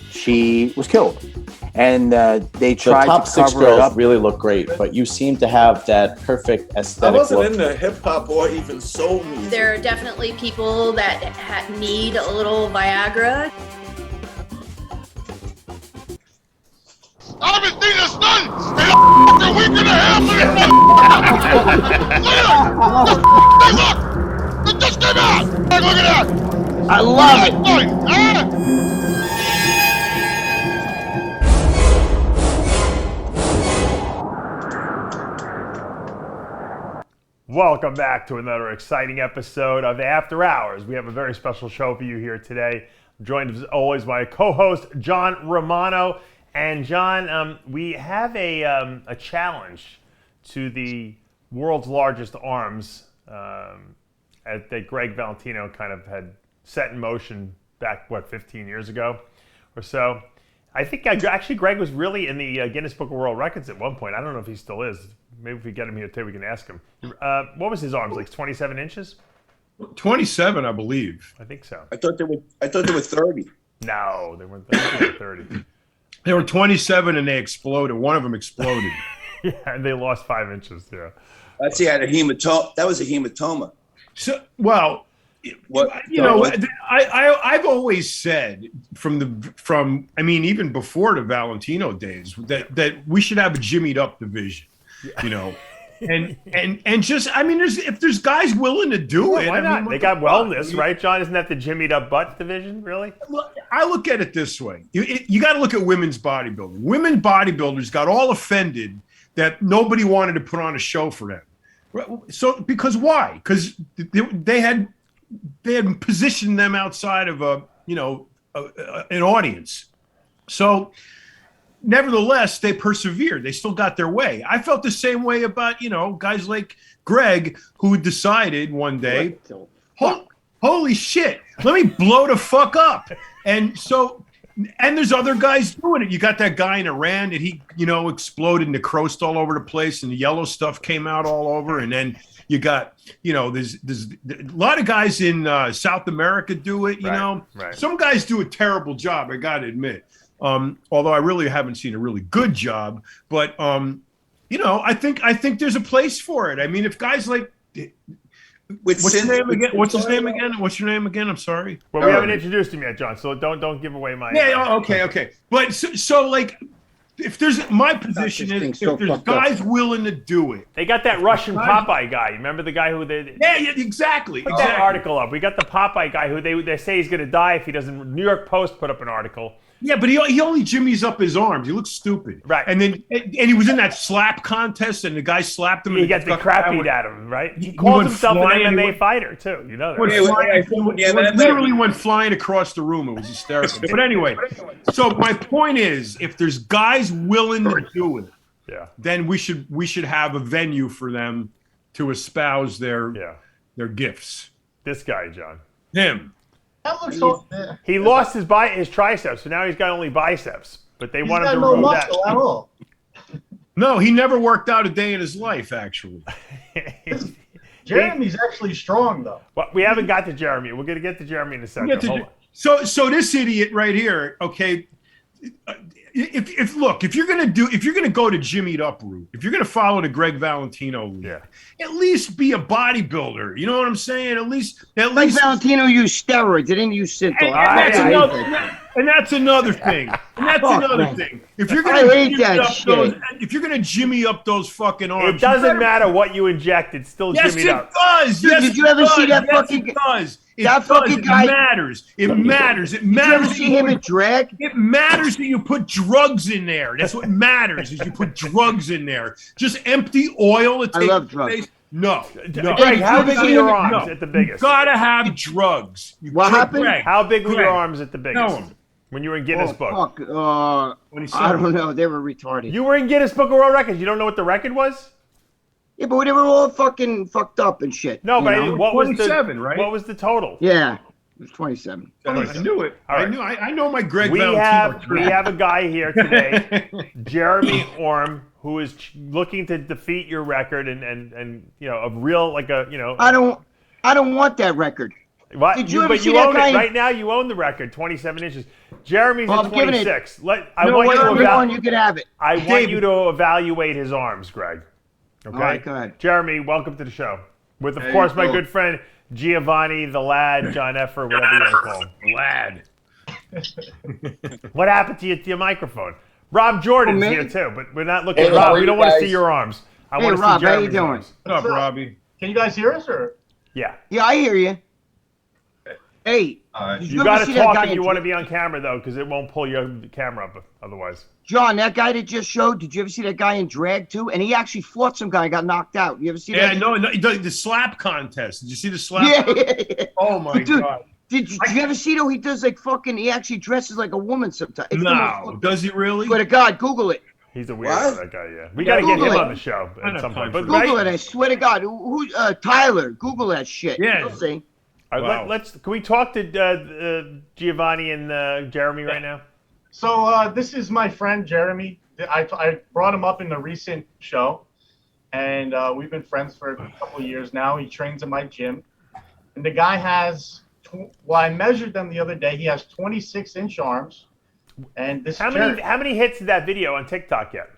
she was killed. And they The tried top to six cover it girls up. really look great, but you seem to have that perfect I aesthetic wasn't look. into hip hop or even soul music. There are definitely people that need a little Viagra. I haven't seen the sun in a week and a half. Hey, look! It just came out! Hey, look at that! I love it. Welcome back to another exciting episode of After Hours. We have a very special show for you here today. I'm joined as always by co-host John Romano. And John, we have a challenge to the world's largest arms that Gregg Valentino kind of had set in motion back, 15 years ago or so. I think actually Gregg was really in the Guinness Book of World Records at one point. I don't know if he still is. Maybe if we get him here today, we can ask him. What was his arms, like 27 inches? 27, I believe. I think so. I thought they were 30. No, they weren't 30. They were 27 and they exploded. One of them exploded. Yeah, and they lost 5 inches. Yeah. That's he had a hematoma. That was a hematoma. So, well, I've always said I mean, even before the Valentino days, that we should have a jimmied up division, and just, I mean, if there's guys willing to do it, why not? I mean, they got wellness, right, John? Isn't that the jimmied up butt division, really? I look at it this way: you got to look at women's bodybuilding. Women bodybuilders got all offended that nobody wanted to put on a show for them. So, because why? Because they had positioned them outside of an audience. So, nevertheless, they persevered. They still got their way. I felt the same way about guys like Gregg, who decided one day, holy shit, let me blow the fuck up. And so, and there's other guys doing it. You got that guy in Iran that he exploded and necrosed all over the place, and the yellow stuff came out all over, and then. You got, there's a lot of guys in South America do it, Right. Some guys do a terrible job, I got to admit. Although I really haven't seen a really good job. But, I think there's a place for it. I mean, if guys like... What's his name again? I'm sorry. Well, we haven't introduced him yet, John, so don't give away my... Yeah, okay. But so like... If there's my position is if there's guys willing to do it. They got that Russian Popeye guy. Remember the guy who they Yeah, exactly. Put that article up. We got the Popeye guy who they say he's gonna die if he doesn't. New York Post put up an article. Yeah, but he only jimmies up his arms. He looks stupid. Right. And he was in that slap contest and the guy slapped him. He got the crap beat at him, right? He called himself an MMA fighter too. You know that. Literally went flying across the room. It was hysterical. But anyway, so my point is, if there's guys willing to do it, then we should have a venue for them to espouse their gifts. This guy, John. Him. He lost his triceps, so now he's got only biceps. But they want him to remove that. At all. No, he never worked out a day in his life, actually. Jeremy's actually strong, though. Well, we haven't got to Jeremy. We're going to get to Jeremy in a second. So this idiot right here, okay. If you're gonna go to jimmied up route, if you're gonna follow the Gregg Valentino route, at least be a bodybuilder. You know what I'm saying? At least Gregg Valentino used steroids. They didn't use Synthol. And that's another thing. If you're gonna jimmy up those fucking arms, it doesn't matter what you inject. It's still jimmied up. Yes, it does. Did you ever see that fucking? It does. That fucking guy. It matters. It matters. Did you ever see him at drag? It matters that you put drugs in there. That's what matters. Is you put drugs in there. Just empty oil. I love drugs. No. Greg, how big are your arms at the biggest? You gotta have drugs. What happened? Greg, how big were your arms at the biggest? Tell him. When you were in Guinness Book. Fuck. I don't know. They were retarded. You were in Guinness Book of World Records. You don't know what the record was? Yeah, but they were all fucking fucked up and shit. No, but what was 27, right? What was the total? Yeah, it was 27. I knew it. All right. I know my Gregg We Valentino. have a guy here today, Jeremy Orm, who is looking to defeat your record and a real I don't want that record. What? Did you ever but see you that own guy it in- right now. You own the record, 27 inches. Jeremy's Well, at I'm giving it- 26. I No, want you to wait, Everyone, you can have it. I want David. you to evaluate his arms, Greg. Okay. All right, go ahead. Jeremy, welcome to the show. With, of Hey, course, my Bill. good friend Giovanni, the lad, John Effer, whatever you want to call him. Lad. What happened to your microphone? Rob Jordan's Oh, me? here too, but we're not looking. Hey, Rob, how are we you don't want to guys? see your arms. I Hey, want to Rob, see how you Jeremy's doing? arms. What up, Robbie? Can you guys hear us or? Yeah. Yeah, I hear you. Hey, did You ever got to see that talk guy if you in- want to be on camera, though, because it won't pull your camera up otherwise. John, that guy that just showed, did you ever see that guy in drag too? And he actually fought some guy and got knocked out. You ever see Yeah, that? no, the slap contest. Did you see the slap? Yeah. Oh my Dude, God. Did you ever see though? He does like fucking. He actually dresses like a woman sometimes. It's the most No, fucking- does he really? Swear to God, Google it. He's a weirdo, What? that guy, yeah. We got to get Google him it. on the show I at know some point. time But for Google it. I swear to God. Who? Tyler. Google that shit. Yeah. You'll see. All right, Wow. can we talk to Giovanni and Jeremy right now? So this is my friend Jeremy. I brought him up in a recent show, and we've been friends for a couple of years now. He trains in my gym, and the guy has. Well, I measured them the other day. He has 26-inch arms, and this. How many hits did that video on TikTok get?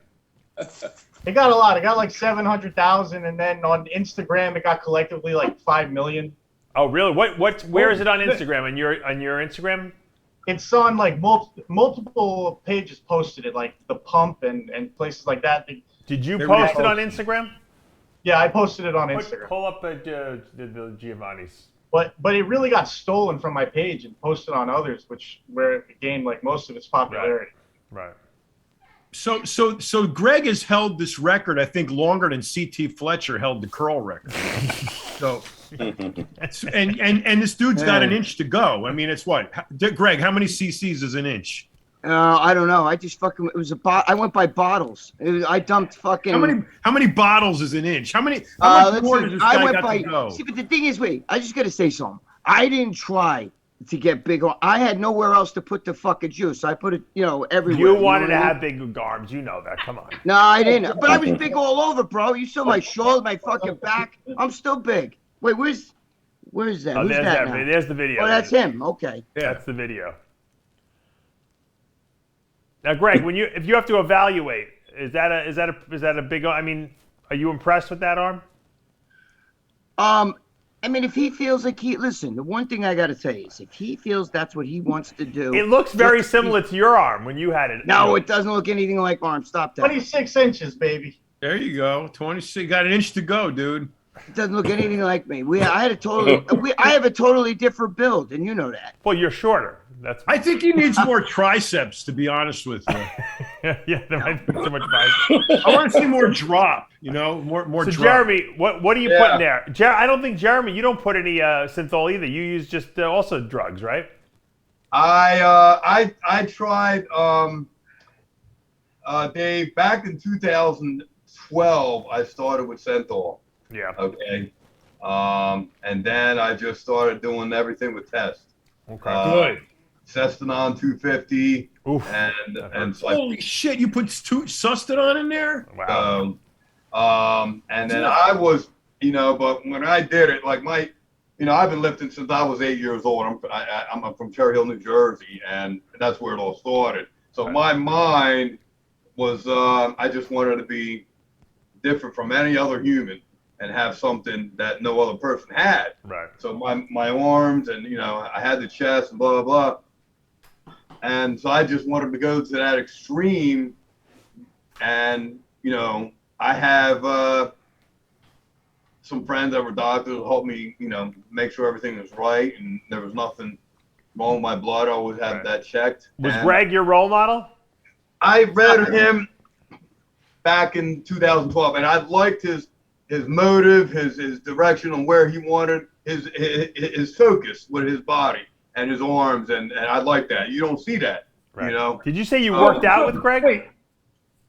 It got a lot. It got like 700,000, and then on Instagram it got collectively like 5 million. Oh, really? Where is it on Instagram? On your Instagram? It's on like multiple pages posted it, like the Pump and places like that. Did you There we post go. it on Instagram? Yeah, I posted it on Instagram. Pull up the Giovanni's. But it really got stolen from my page and posted on others, where it gained like most of its popularity. Right. So Greg has held this record, I think, longer than C.T. Fletcher held the curl record. So, and this dude's got an inch to go. I mean, it's what? Greg, how many cc's is an inch? I don't know. I just fucking. It was I went by bottles. I dumped fucking. How many bottles is an inch? How much let's more see. does this I guy went got by. to go? See, but the thing is, wait. I just gotta say something. I didn't try to get big. I had nowhere else to put the fucking juice. I put it, everywhere. You wanted know to what I have mean? big arms. You know that. Come on. No, I didn't. But I was big all over, bro. You saw my shoulders, my fucking back. I'm still big. Wait, where's that? Oh, Who's there's that that. now? There's the video. Oh, that's him. Okay. Yeah. That's the video. Now, Greg, if you have to evaluate, is that a big? I mean, are you impressed with that arm? I mean, if he feels like listen, the one thing I got to tell you is if he feels that's what he wants to do. It looks very similar to your arm when you had it. No, it doesn't look anything like arm. Stop that. 26 inches, baby. There you go. 26. Got an inch to go, dude. It doesn't look anything like me. I have a totally different build, and you know that. Well, you're shorter. That's. I think he needs more triceps, to be honest with you. Yeah, there might be too much bicep. I want to see more drop. More So, drop. Jeremy, what are you putting there? I don't think Jeremy, you don't put any synthol either. You use just also drugs, right? I tried Dave back in 2012. I started with Synthol. Yeah. Okay. And then I just started doing everything with test. Okay. Good. Cestanon 250. Oof. And it's like, Holy shit! You put Sustanon in there? Wow. and then I was, but when I did it, like I've been lifting since I was 8 years old. I'm from Cherry Hill, New Jersey, and that's where it all started. So my mind was, I just wanted to be different from any other human and have something that no other person had. Right. So my arms and, I had the chest and blah, blah, blah. And so I just wanted to go to that extreme. And, I have some friends that were doctors who helped me, make sure everything was right and there was nothing wrong with my blood. I always had that checked. Was And Greg your role model? I read him back in 2012, and I liked his motive, his direction on where he wanted his focus with his body and his arms, and I like that. You don't see that, Right. Did you say you worked out with Greg? Wait.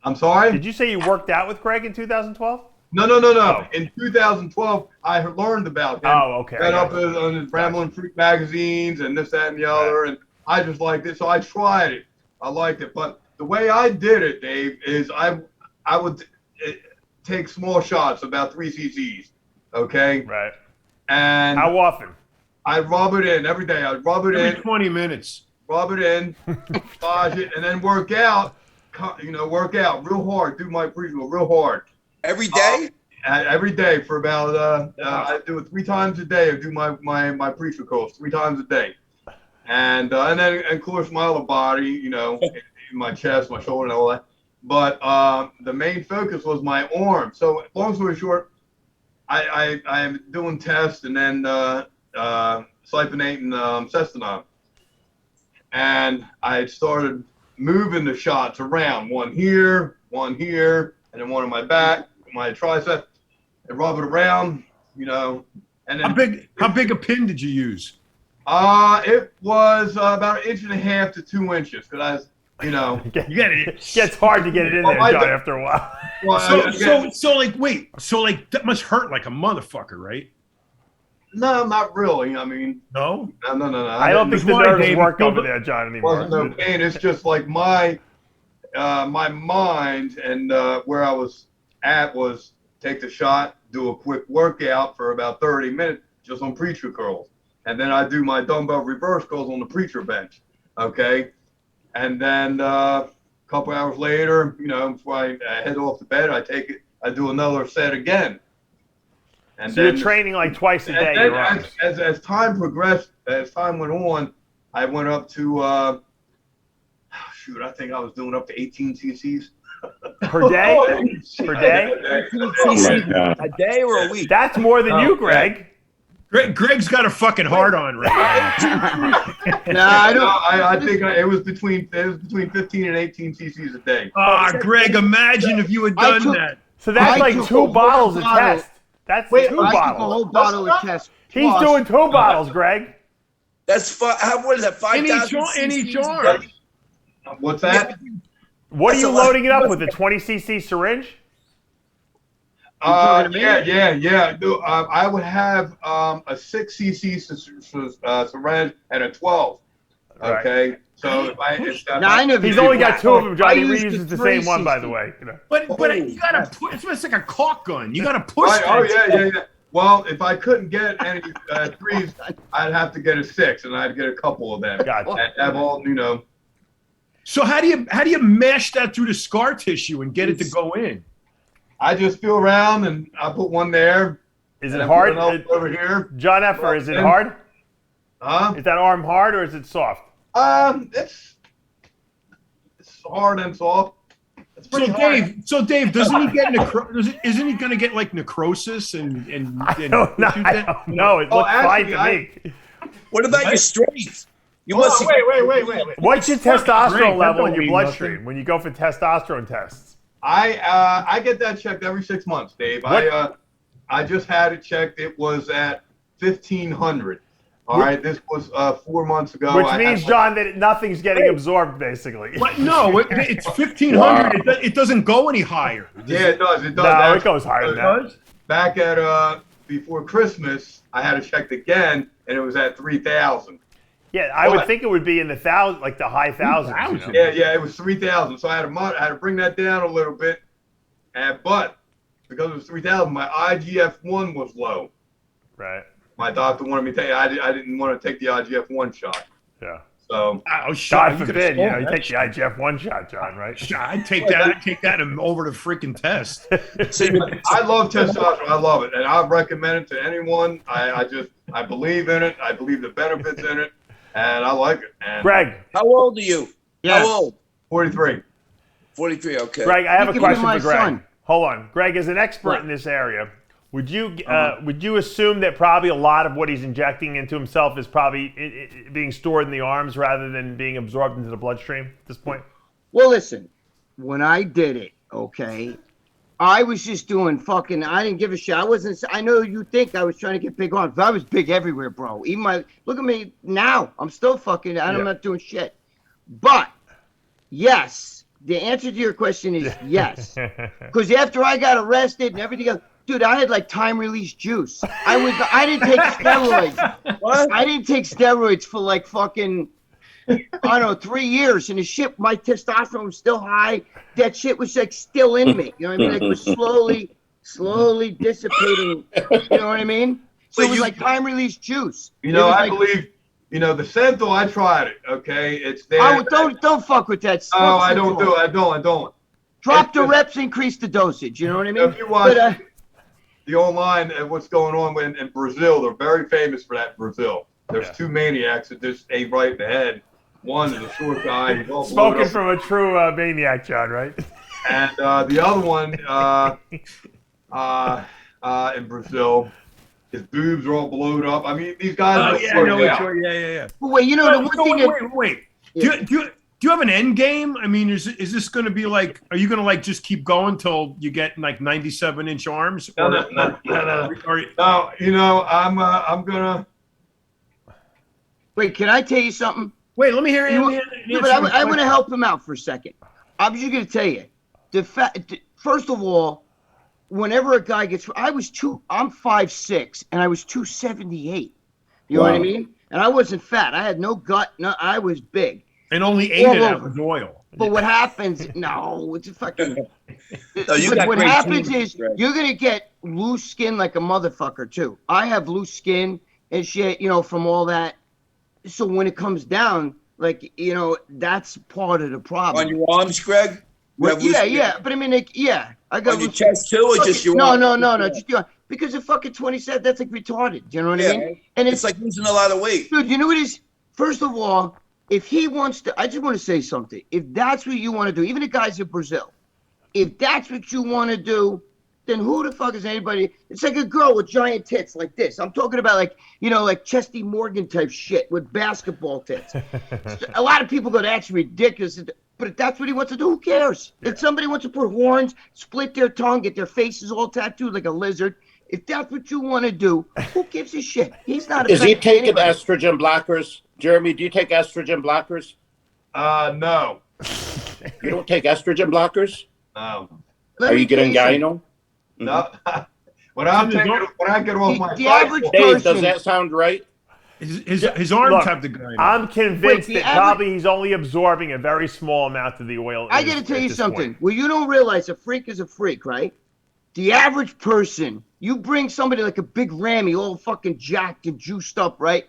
I'm sorry? Did you say you worked out with Greg in 2012? No. Oh. In 2012, I learned about him. Oh, okay. Read up on his Ramblin' Freak magazines and this, that, and the other, and I just liked it, so I tried it. I liked it, but the way I did it, Dave, is I would take small shots, about 3 cc's, okay? Right. And How often? I rub it in every day. I rub it Every in, 20 minutes. rub it in, massage it, and then work out. Work out real hard. Do my pre-workout real hard. Every day? Every day for about I do it 3 times a day. I do my pre-workout 3 times a day, and then of course my other body, my chest, my shoulder, and all that. But the main focus was my arm. So long story short, I'm doing tests and then siphonate and Cestanol, and I started moving the shots around, one here, and then one on my back, my tricep, and rub it around, and then How big a pin did you use? it was about 1.5 to 2 inches, because I was, You got it gets hard to get it in there, John, after a while. well, So that must hurt like a motherfucker, right? no, not really. I mean, No. no. I don't think the why, nerves Dave, work you over don't- there, John, anymore. wasn't no pain. It's just like my mind and where I was at was take the shot, do a quick workout for about 30 minutes just on preacher curls, and then I do my dumbbell reverse curls on the preacher bench. Okay, and then a couple hours later, before I head off to bed, I do another set again. And So you're training like twice a day. and then Your arms. as time progressed, as time went on, I went up to I think I was doing up to 18 cc's Per day? Per day? A day or a week? That's more than you, Greg. Greg's got a fucking hard on right now. Nah, I don't. I think it was between 15 and 18 cc's a day. Greg, imagine if you had I done took- that. So that's I like took 2 a bottles a whole bottle. test. That's Wait, 2 I took a bottles. whole bottle of test. He's plus- doing 2 bottles, Greg. That's what is that? 5,000 In each cc's a arm. day? What's that? What are That's you a lot. loading it up with? A 20 cc syringe? Yeah. No, I would have a 6 cc syringe and a 12. Okay, so Now, I never He's did only got that. 2 of them, John. I He used reuses the 3 same one, by cc. the way. But you gotta put. It's like a caulk gun. You gotta push. yeah. Well, if I couldn't get any 3s, I'd have to get a 6, and I'd get a couple of them. Gotcha. And have all, So how do you mash that through the scar tissue and get it to go in? I just feel around and I put one there. Is and it I put hard? another over here. John Effer, is it hard? Huh? Is that arm hard or is it soft? It's hard and soft. It's pretty hard. Dave, doesn't he get isn't he gonna get like necrosis and I don't know. It looks fine to me. What about your strength? You Hold must on, wait. What's your Great, testosterone that level in don't your mean bloodstream nothing. when you go for testosterone tests? I get that checked every 6 months, Dave. What? I just had it checked. It was at 1,500. All right, this was 4 months ago. Which I means, had- John, that nothing's getting absorbed, basically. What? No, it's 1,500. It doesn't go any higher. Yeah, it does. It does. No, Actually, it goes higher than that. Back at before Christmas, I had it checked again, and it was at 3,000. Yeah, I would think it would be in the thousands, like the high thousands. You know? Yeah, it was 3,000. So I had to bring that down a little bit, but because it was 3,000, my IGF-1 was low. Right. My doctor wanted me to take. I didn't want to take the IGF-1 shot. Yeah. So God forbid, you take the IGF-1 shot, John, right? I'd take that and over the freaking test. I love testosterone. I love it, and I recommend it to anyone. I believe in it. I believe the benefits in it, and I like it. And Greg. How old are you? Yes. How old? 43. 43, okay. Greg, I have a You can be question my for Greg. son. Hold on. Greg, as an expert in this area, would you assume that probably a lot of what he's injecting into himself is probably being stored in the arms rather than being absorbed into the bloodstream at this point? Well, listen, when I did it, okay, I was just doing fucking. I didn't give a shit. I know you think I was trying to get big arms, but I was big everywhere, bro. Even look at me now. I'm still fucking. I'm not doing shit. But yes, the answer to your question is yes. Because after I got arrested and everything else, dude, I had like time release juice. I didn't take steroids. What? I didn't take steroids for like fucking, I don't know, 3 years. And the shit, my testosterone was still high. That shit was like still in me. You know what I mean? Like it was slowly dissipating. You know what I mean? So it was like time release juice. You know, I believe, you know, the Senthol, I tried it, okay? It's there. Oh, don't fuck with that. Oh, I don't do it. I don't. Drop the reps, increase the dosage. You know what I mean? If you watch the online and what's going on in Brazil, they're very famous for that in Brazil. There's two maniacs that just ain't right in the head. One is a short guy. He's all Spoken from a true maniac, John, right? And the other one in Brazil, his boobs are all blowed up. I mean, these guys are yeah. But wait, you know the one thing. Wait. Do you have an end game? I mean, is this going to be like? Are you going to like just keep going till you get like 97-inch arms? No. No, you know, I'm gonna. Wait, can I tell you something? Wait, let me hear you. But I want to help him out for a second. I'm just going to tell you. First of all, whenever a guy gets, I'm 5'6", and I was 278. You know what I mean? And I wasn't fat. I had no gut. No, I was big. And only ate it out with oil. But what happens? No, it's a fucking. No, what happens is you're gonna get loose skin like a motherfucker too. I have loose skin and shit, you know, from all that. So when it comes down, like, you know, that's part of the problem. On your arms, Greg? Well, yeah. But I mean, like, I got on your chest too, or just your arms? No, just your arms. Because the fucking 27, that's like retarded. You know what I mean? And it's like losing a lot of weight. Dude, you know what it is? First of all, if he wants to, I just want to say something. If that's what you want to do, even the guys in Brazil, if that's what you want to do, then who the fuck is anybody? It's like a girl with giant tits like this. I'm talking about like, you know, like Chesty Morgan type shit with basketball tits. A lot of people go, that's ridiculous. But if that's what he wants to do, who cares? If somebody wants to put horns, split their tongue, get their faces all tattooed like a lizard, if that's what you want to do, who gives a shit? He's not. Is he taking estrogen blockers? Jeremy, do you take estrogen blockers? No. You don't take estrogen blockers? No. Are you getting gyno? No. When I get off my average Dave, person, does that sound right? His arms have the gyno. I'm convinced that probably he's only absorbing a very small amount of the oil. I got to tell you something. Well, you don't realize a freak is a freak, right? The average person, you bring somebody like a big Rammy, all fucking jacked and juiced up, right?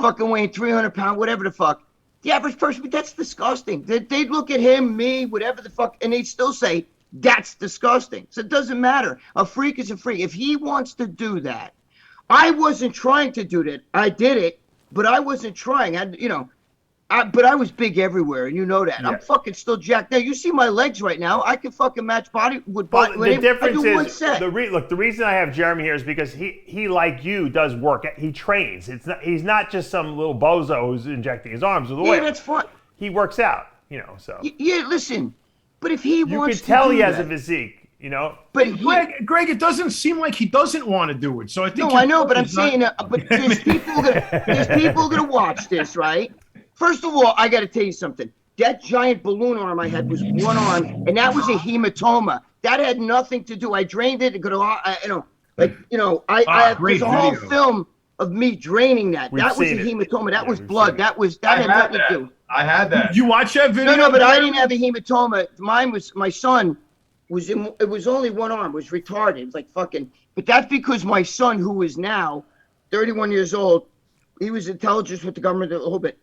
Fucking weighing 300 pounds, whatever the fuck. The average person, that's disgusting. They'd look at him, me, whatever the fuck, and they'd still say, that's disgusting. So it doesn't matter. A freak is a freak. If he wants to do that, I wasn't trying to do that. I did it, but I wasn't trying. But I was big everywhere, and you know that. Yeah. I'm fucking still jacked. Now, you see my legs right now. I can fucking match body with body. The difference is, the reason I have Jeremy here is because he like you, does work. He trains. He's not just some little bozo who's injecting his arms with oil. Yeah, that's fine. He works out, you know, so. Yeah, listen, but if he wants to You can tell he has a physique, you know. But Greg, it doesn't seem like he doesn't want to do it. So I think. No, I know, but I'm saying, but there's people gonna watch this, right? First of all, I got to tell you something. That giant balloon arm I had was one arm, and that was a hematoma. That had nothing to do. I drained it. There's a whole film of me draining that. That was a hematoma. That was blood. That had nothing to do. I had that. You watch that video? No, but I didn't have a hematoma. Mine was, my son was it was only one arm. It was retarded. It was like fucking. But that's because my son, who is now 31 years old, he was intelligence with the government a little bit.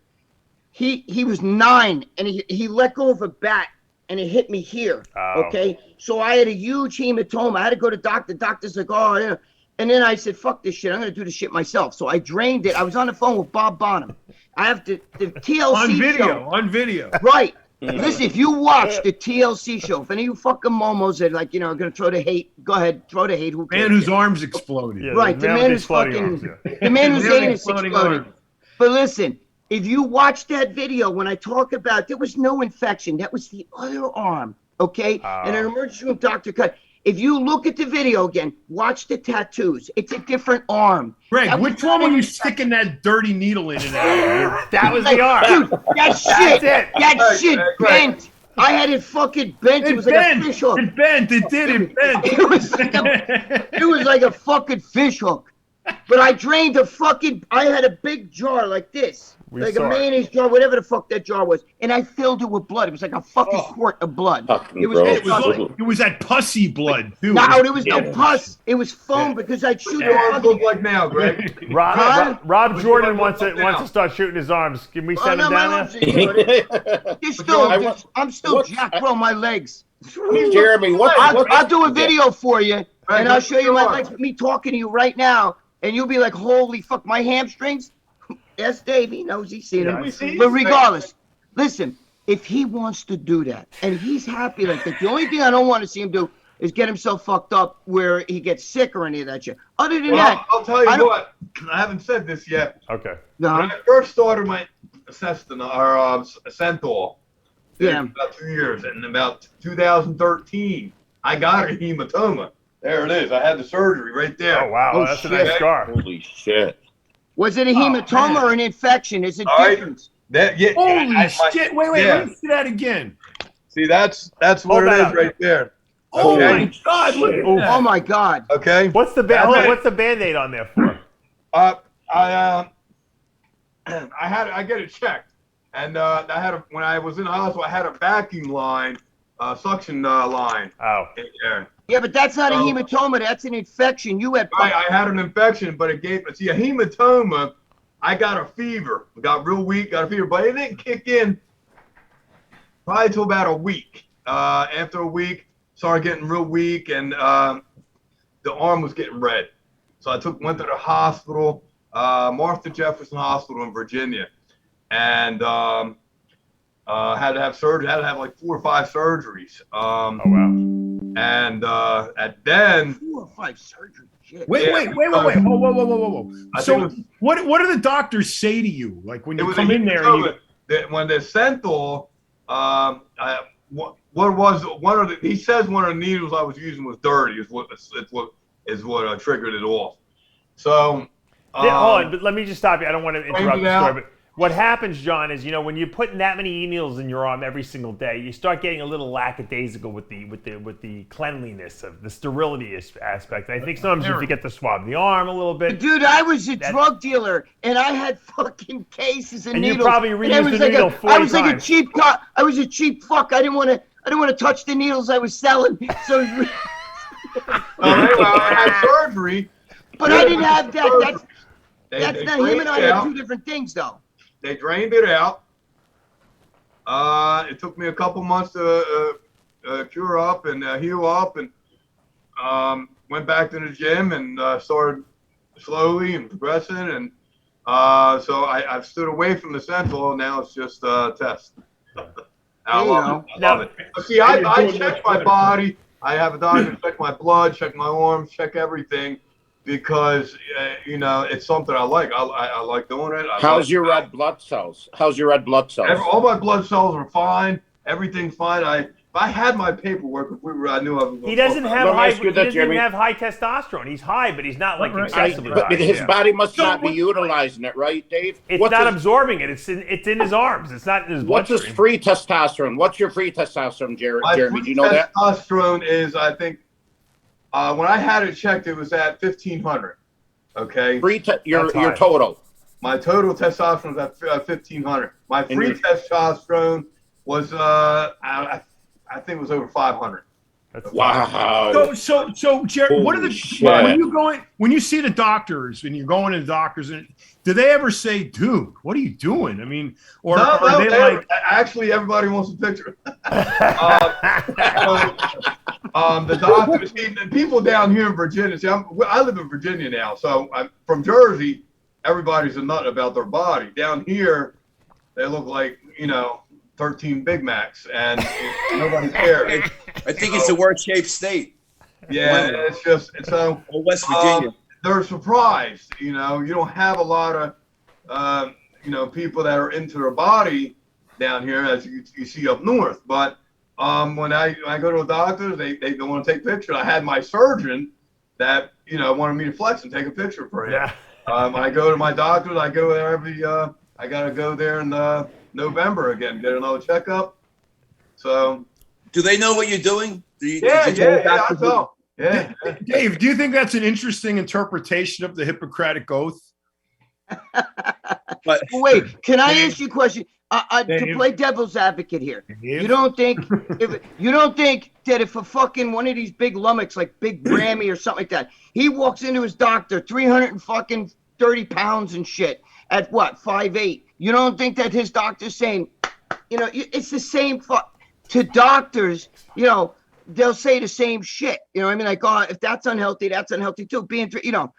He was 9, and he let go of a bat, and it hit me here, okay? So I had a huge hematoma. I had to go to doctor. Doctor's like, oh, yeah. And then I said, fuck this shit. I'm going to do this shit myself. So I drained it. I was on the phone with Bob Bonham. I have the TLC show. On video. Right. Listen, if you watch the TLC show, if any of you fucking momos are like, you know, going to throw the hate, go ahead, throw the hate. Who cares? Man whose arms exploded. Yeah, right. The man who's fucking, the man whose anus exploded. But listen. If you watch that video, when I talk about there was no infection, that was the other arm, okay? And an emergency room doctor cut. If you look at the video again, watch the tattoos. It's a different arm. Greg, which one were you sticking that dirty needle in and out? That was the arm. Dude, that shit bent. I had it fucking bent. It was like a fish hook. It bent. It did. It bent. It was like a fucking fish hook. But I drained I had a big jar like this. like a mayonnaise jar, whatever the fuck that jar was, and I filled it with blood. It was like a fucking quart of blood. It was that pussy blood too. No, there was no pus. It was foam because I'd shoot it. Look like now, Greg. Rob Jordan wants to start shooting his arms. Can we send him down there? I'm still jacked, bro. My legs. Jeremy, I'll do a video for you, and I'll show you my legs. Me talking to you right now, and you'll be like, "Holy fuck, my hamstrings." Yes, Dave, he knows he's seen them. But regardless, listen, if he wants to do that and he's happy like that, the only thing I don't want to see him do is get himself fucked up where he gets sick or any of that shit. Other than that, I'll tell you what, I haven't said this yet. Okay. No. When I first started my Centol, yeah, about 2 years, and about 2013, I got a hematoma. There it is. I had the surgery right there. Oh wow, that's a nice scar. Holy shit. Was it a hematoma or an infection? Is it different? Holy shit! Wait, let me see that again. See, that's what it is right there. Oh my God! Look at that. Oh my God! Okay. What's the Band-Aid on there for? I get it checked, and when I was in the hospital, I had a vacuum line, suction line. Oh. In there. Yeah, but that's not a hematoma. That's an infection. You had. Right, I had an infection, but it gave. See, a hematoma. I got a fever. Got real weak. Got a fever, but it didn't kick in. Probably till about a week. After a week, started getting real weak, and the arm was getting red. So I went to the hospital, Martha Jefferson Hospital in Virginia, and had to have surgery. Had to have like 4 or 5 surgeries. Oh wow. And then 4 or 5 surgeries. Shit. Wait. Whoa. So what do the doctors say to you? Like when you come in there and when the Centol, what was one of the? He says one of the needles I was using was dirty. Is what triggered it off. So hold on, but let me just stop you. I don't want to interrupt the story, but what happens, John, is when you're putting that many needles in your arm every single day, you start getting a little lackadaisical with the cleanliness of the sterility aspect. I think sometimes you forget to swab the arm a little bit. Dude, I was a drug dealer, and I had fucking cases of needles. And you probably reused the needle 40 I was like times. a cheap cop. I was a cheap fuck. I didn't want to touch the needles I was selling. So. I had surgery. But I didn't have that. That's not him and I had 2 different things, though. They drained it out. It took me a couple months to cure up and heal up, and went back to the gym and started slowly and progressing. And so I've stood away from the Central, and now it's just test. I love it. But see, I check my body. I have a doctor check my blood, check my arms, check everything. Because it's something I like. I like doing it. How's your red blood cells? All my blood cells are fine. Everything's fine. If I had my paperwork, I knew I was. He doesn't have high testosterone. He's high, but he's not like excessively high. But his body must not be utilizing it, right, Dave? It's not absorbing it. It's in his arms. It's not in his bloodstream. What's his free testosterone? What's your free testosterone, Jeremy? Do you know that? Testosterone is, I think. When I had it checked, it was at 1,500. Okay. Your total. My total testosterone was at 1,500. My free testosterone was I think it was over 500. Wow. So Jerry, what are the when you see the doctors and you're going to the doctors, and do they ever say, "Dude, what are you doing?" I mean, or are they like? Actually, everybody wants a picture. The doctors, people down here in Virginia. See, I live in Virginia now, so I'm from Jersey. Everybody's a nut about their body. Down here, they look like 13 Big Macs, and nobody cares. I think it's the worst shaped state. Yeah, it's just so. West Virginia. They're surprised. You don't have a lot of, people that are into their body down here as you see up north. But when I go to a doctor, they don't want to take pictures. I had my surgeon that wanted me to flex and take a picture for him. Yeah. I go to my doctor. I go there I gotta go there in November again, get another checkup. So. Do they know what you're doing? Yeah, I know. Yeah. Dave, do you think that's an interesting interpretation of the Hippocratic Oath? But Wait, can I ask you a question? To play devil's advocate here, you don't think that if a fucking one of these big lummox like Big Grammy or something like that, he walks into his doctor, 330 pounds and shit, at what 5'8", you don't think that his doctor's saying, it's the same to doctors, they'll say the same shit. You know what I mean? Like, oh, if that's unhealthy too.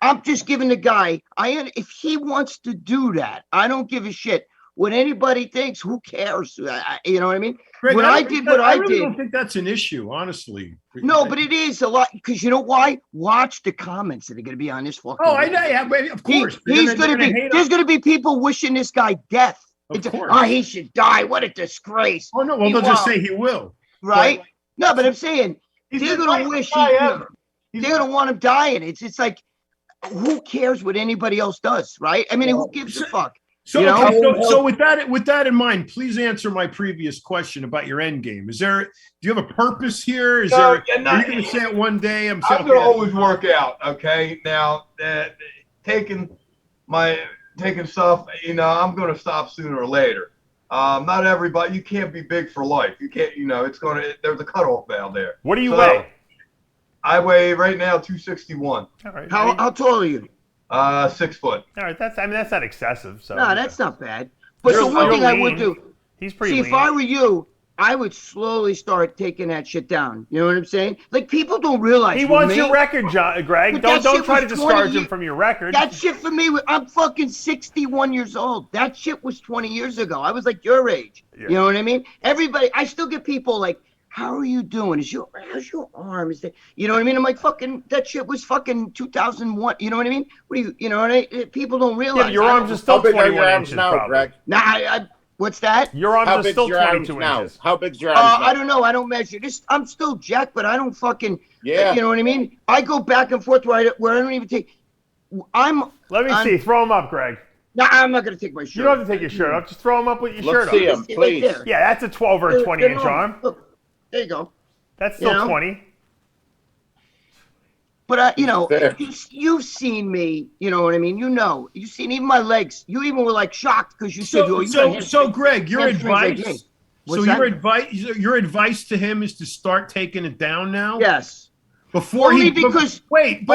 I'm just giving the guy, if he wants to do that, I don't give a shit what anybody thinks. Who cares? You know what I mean? Greg, When I really don't think that's an issue, honestly. No, but it is a lot, because you know why? Watch the comments that are going to be on this fucking. Oh, I know. Yeah, of course. There's going to be people wishing this guy death. Of course. Oh, he should die. What a disgrace. Oh no, well they'll just say he will. Right? No, but I'm saying they're going to wish they're going to want him dying. It's like, who cares what anybody else does, right? I mean, who gives a fuck? So with that in mind, please answer my previous question about your end game. Do you have a purpose here? Are you going to say it one day? I'm going to always work out. Okay, now taking stuff, I'm going to stop sooner or later. Not everybody. You can't be big for life. You can't. There's a cutoff valve there. What do you weigh? I weigh right now 261. All right. How tall are you? 6 foot. All right, that's not excessive. So no, that's not bad. But the one thing I would do, he's pretty lean. If I were you, I would slowly start taking that shit down. You know what I'm saying? Like, people don't realize. He wants your record, Greg. Don't try to discourage him from your record. That shit for me, I'm fucking 61 years old. That shit was 20 years ago. I was like your age. Yeah. You know what I mean? Everybody, I still get people like, how are you doing? How's your arm? You know what I mean? I'm like, fucking, that shit was fucking 2001. You know what I mean? People don't realize. Yeah, your arms are still 21 inches now, Greg. Nah, what's that? Your arms are still 22 inches. How big's your arms now? I don't know. I don't measure. I'm still jacked, but I don't fucking. Yeah. You know what I mean? I go back and forth where I don't even take. Let me see. Throw them up, Greg. No, I'm not gonna take my shirt. You don't have to take your shirt off. Just throw them up with your shirt on. Let's see them, please. Right, yeah, that's a 12 or a 20-inch arm. Look, there you go. That's still 20. But you've seen me. You know what I mean. You've seen even my legs. You even were like shocked because you said, So Greg, your advice. Your advice to him is to start taking it down now. Yes. Wait.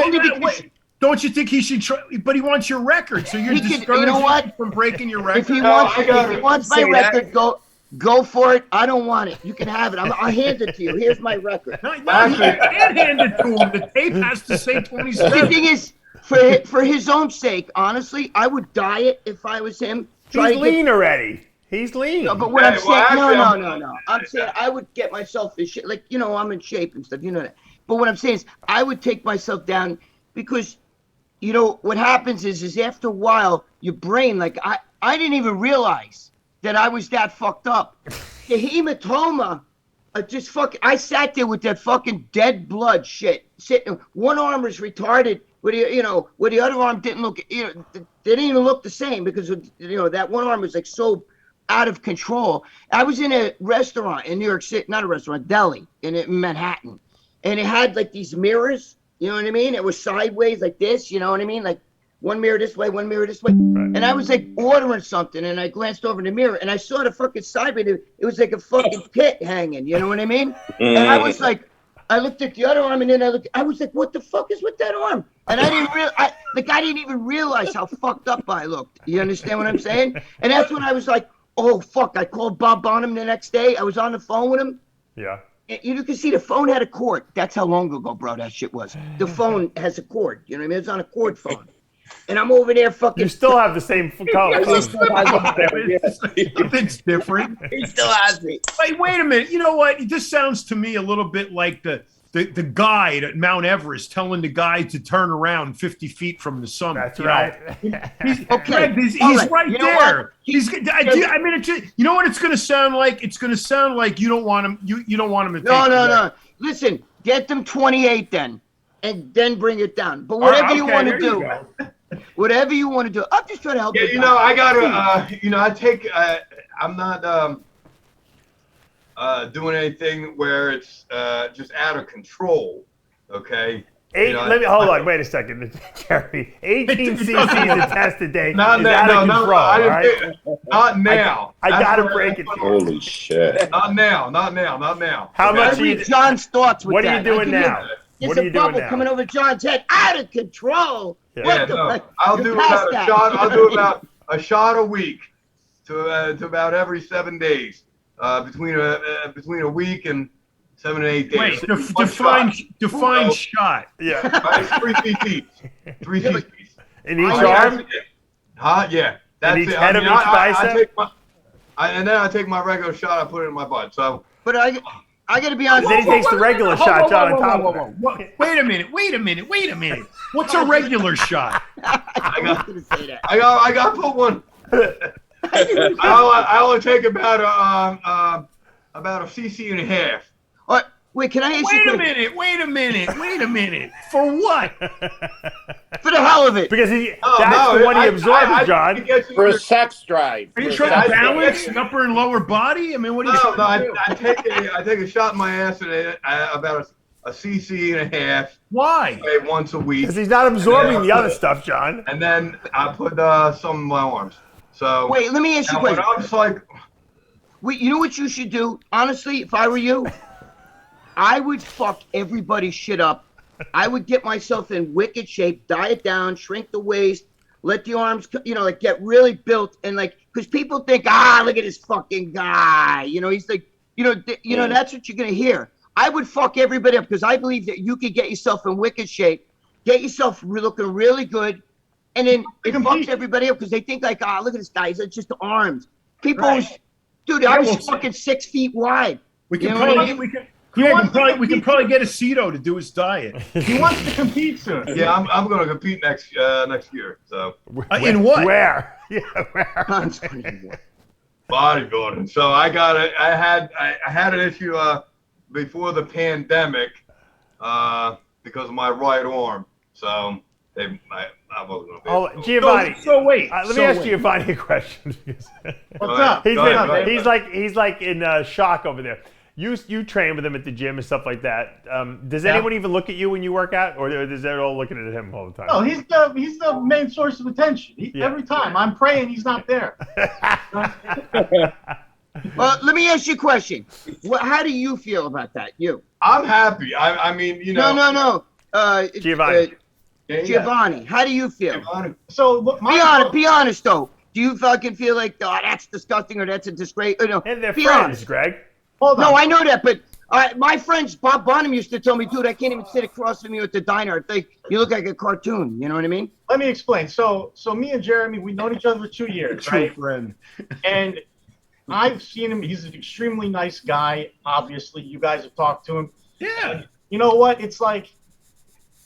Don't you think he should try? But he wants your record, so you're discouraging him from breaking your record. If he wants my record, go for it. I don't want it. You can have it. I'll hand it to you. Here's my record. No, you can't hand it to him. The tape has to say 27. The thing is, for his own sake, honestly, I would diet if I was him. He's lean already. He's lean. No, but what I'm saying, no. I'm saying I would get myself in shape. Like, I'm in shape and stuff. You know that. But what I'm saying is, I would take myself down because, what happens is after a while, your brain, like, I didn't even realize that I was that fucked up. The hematoma, I sat there with that fucking dead blood shit. Sitting, one arm was retarded, where the other arm didn't look, they didn't even look the same because, that one arm was like so out of control. I was in a restaurant in New York City, not a restaurant, deli in Manhattan. And it had like these mirrors, you know what I mean? It was sideways like this, you know what I mean? Like one mirror this way, one mirror this way. Right. And I was like ordering something and I glanced over in the mirror and I saw the fucking sideways. It was like a fucking pit hanging, you know what I mean? And I was like, I looked at the other arm and then I was like, what the fuck is with that arm? And I didn't even realize how fucked up I looked. You understand what I'm saying? And that's when I was like, oh fuck, I called Bob Bonham the next day. I was on the phone with him. Yeah. You can see the phone had a cord. That's how long ago, bro, that shit was. The phone has a cord. You know what I mean? It's on a cord phone. And I'm over there fucking. You still have the same color. It's different. He still has me. Wait a minute. You know what? This sounds to me a little bit like the guide at Mount Everest telling the guy to turn around 50 feet from the summit. That's right. He's right there. You know what it's going to sound like? It's going to sound like you don't want him. You don't want him to. No. Listen, get them 28 then, and then bring it down. But whatever you want to do. Whatever you want to do. I'm just trying to help you. Yeah, I gotta, I take, I'm not doing anything where it's just out of control, okay? Hold on, wait a second, Jeremy. 18 cc's a test a day is Not out of now, control. All right? Not now. I gotta break it to you. Holy shit. Not now. How Okay. much I read John's thoughts with What are that. you doing I give now? There's What are a you doing bubble now? coming over John's head, out of control. Yeah. What the fuck? I'll You're do past about a that. shot. I'll do about a shot a week to about every 7 days, between a week and 7 and 8 days. Wait, One define shot. Yeah. It's 3 cc's. 3 cc's. In each arm? Yeah. That's In each it. head of each bicep? And then I take my regular shot. I put it in my butt. So. But I got to be honest. Then he takes the regular shot, John, on top of it. Wait a minute. What's a regular shot? I was going to say that. I got to put one. I only take about a cc and a half. Wait, can I ask you Wait a minute. For what? For the hell of it. Because that's the one he absorbs, John. For a sex drive. Are you For a trying to sex drive. balance upper and lower body? I mean, what are you trying to do? I take a shot in my ass and about a cc and a half. Why? Once a week. Because he's not absorbing the other stuff, John. And then I put some in my arms. So Wait, let me ask you a question. I'm just like, Wait, you know what you should do? Honestly, if I were you, I would fuck everybody's shit up. I would get myself in wicked shape, diet down, shrink the waist, let the arms, like get really built, and because people think, look at this fucking guy, he's like, that's what you're gonna hear. I would fuck everybody up because I believe that you could get yourself in wicked shape, get yourself looking really good, and then it fucks everybody up because they think look at this guy, he's just arms. People, dude, I was fucking 6 feet wide. We can probably get a Cito to do his diet. He wants to compete soon. yeah, I'm going to compete next year. So In what? Where? Yeah, where? bodybuilding. So I had an issue before the pandemic because of my right arm. So I wasn't going to be. Oh, Giovanni. So wait. Let me ask Giovanni a question. What's up? He's like in shock over there. You train with him at the gym and stuff like that. Does anyone even look at you when you work out, or is they all looking at him all the time? No, he's the main source of attention. Every time I'm praying, he's not there. Well, let me ask you a question. How do you feel about that? You? I'm happy. I mean, No. Giovanni. Giovanni, how do you feel? So Be honest though. Do you fucking feel like, that's disgusting or that's a disgrace? No, And they're be friends, honest. Greg. Hold on. No, I know that, but my friends, Bob Bonham used to tell me, dude, I can't even sit across from you at the diner. I think you look like a cartoon. You know what I mean? Let me explain. So me and Jeremy, we've known each other for 2 years, True right? friend. And I've seen him. He's an extremely nice guy. Obviously, you guys have talked to him. Yeah. You know what? It's like